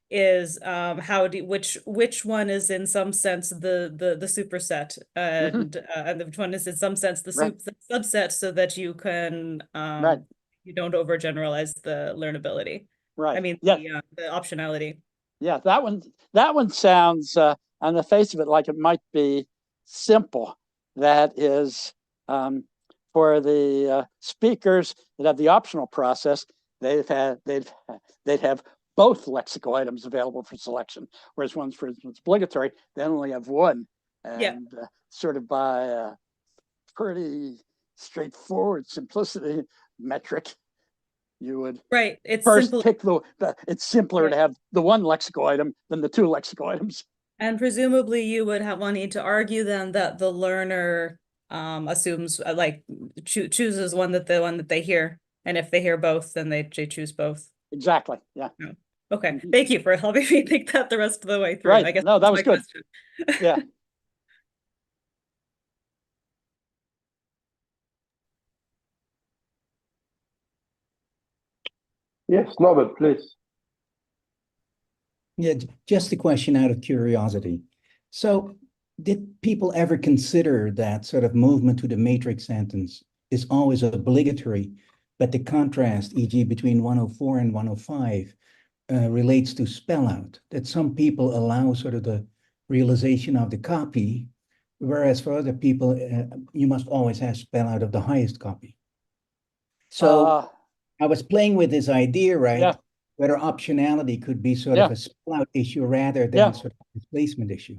is which one is in some sense the superset, and which one is in some sense the subset, so that you can you don't overgeneralize the learnability. Right. I mean, the optionality. Yeah, that one sounds on the face of it like it might be simple. That is, for the speakers that have the optional process, they'd have both lexical items available for selection, whereas ones, for instance, obligatory, they only have one. And sort of by a pretty straightforward simplicity metric, you would Right. It's first simple. pick it's simpler to have the one lexical item than the two lexical items. And presumably you would need to argue then that the learner assumes chooses one that they hear. And if they hear both, then they choose both. Exactly. Yeah. Oh, okay. Thank you for helping me think that the rest of the way through. Right. I guess no, that was good. Question. Yeah. Yes, Norbert, please. Yeah, just a question out of curiosity. So did people ever consider that sort of movement to the matrix sentence is always obligatory, but the contrast, e.g. between 104 and 105, relates to spell out, that some people allow sort of the realization of the copy, whereas for other people, you must always have spell out of the highest copy. So I was playing with this idea, right? Yeah. Whether optionality could be sort of a spell out issue rather than sort of a displacement issue.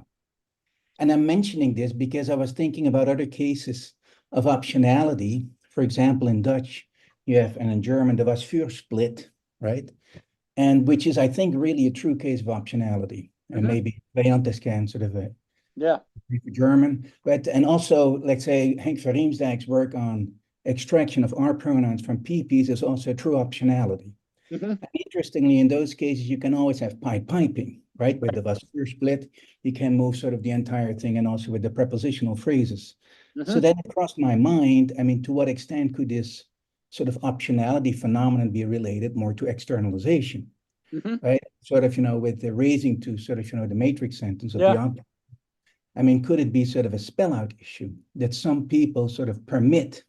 And I'm mentioning this because I was thinking about other cases of optionality. For example, in Dutch, you have, and in German, the was für split, right? And which is, I think, really a true case of optionality. And maybe Leontes can sort of German. But, and also, let's say, Henk van Riemsdijk's work on extraction of R pronouns from PPs is also true optionality. And interestingly, in those cases, you can always have piping, right? With the was für split, you can move sort of the entire thing, and also with the prepositional phrases. So then it crossed my mind, I mean, to what extent could this sort of optionality phenomenon be related more to externalization, right? Sort of, with the raising to sort of, the matrix sentence of the object. I mean, could it be sort of a spell out issue that some people sort of permit,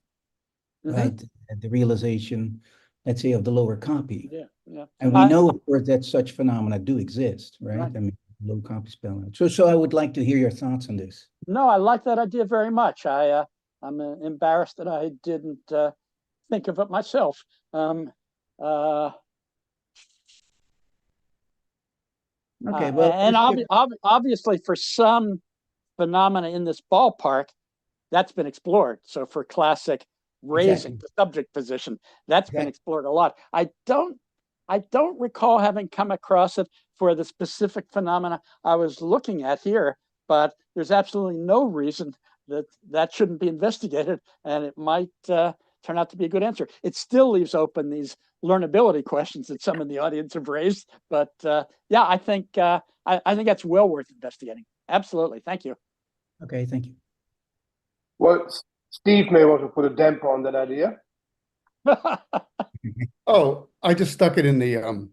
right, the realization, let's say, of the lower copy? And we know, of course, that such phenomena do exist, right? I mean, low copy spell out. So I would like to hear your thoughts on this. No, I like that idea very much. I'm embarrassed that I didn't think of it myself. Okay, well, and obviously for some phenomena in this ballpark, that's been explored. So for classic raising the subject position, that's been explored a lot. I don't recall having come across it for the specific phenomena I was looking at here, but there's absolutely no reason that shouldn't be investigated, and it might turn out to be a good answer. It still leaves open these learnability questions that some in the audience have raised, but yeah, I think that's well worth investigating. Absolutely, thank you. Okay, thank you. Well, Steve may want to put a damper on that idea. Oh, I just stuck it in the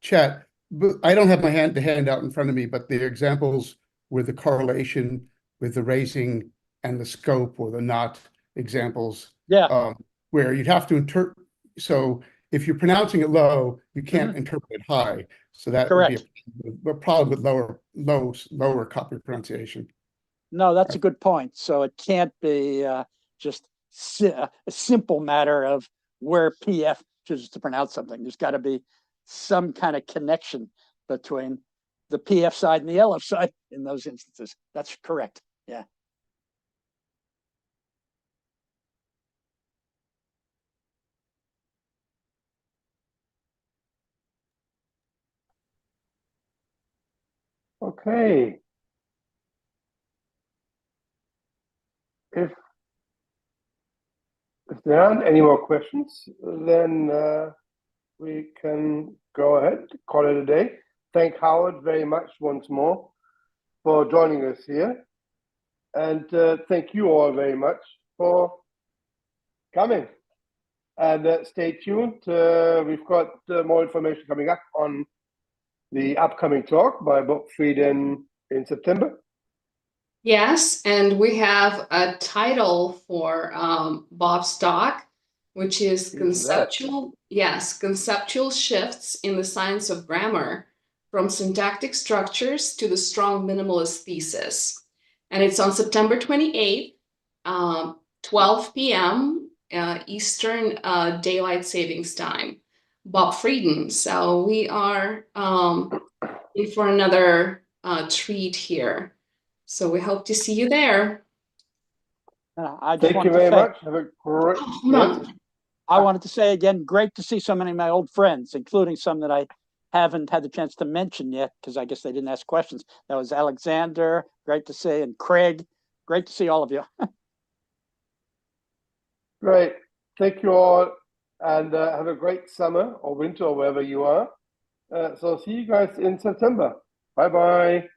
chat. But I don't have the handout in front of me, but the examples with the correlation with the raising and the scope or the not examples. Where you'd have to interpret. So if you're pronouncing it low, you can't interpret it high. So that would be a problem with lower copy pronunciation. No, that's a good point. So it can't be just a simple matter of where PF chooses to pronounce something. There's got to be some kind of connection between the PF side and the LF side in those instances. That's correct. Yeah. Okay. If there aren't any more questions, then we can go ahead, call it a day. Thank Howard very much once more for joining us here. And thank you all very much for coming. And stay tuned. We've got more information coming up on the upcoming talk by Bob Frieden in September. Yes, and we have a title for Bob's talk, which is conceptual shifts in the science of grammar, from syntactic structures to the strong minimalist thesis. And it's on September 28th, 12 p.m. Eastern Daylight Savings Time. Bob Frieden. So we are in for another treat here. So we hope to see you there. I just Thank you wanted to very say, much. Have a great. Yes. I wanted to say again, great to see so many of my old friends, including some that I haven't had the chance to mention yet, because I guess they didn't ask questions. That was Alexander, great to see, and Craig, great to see all of you. Great. Thank you all, and have a great summer or winter or wherever you are. So see you guys in September. Bye-bye.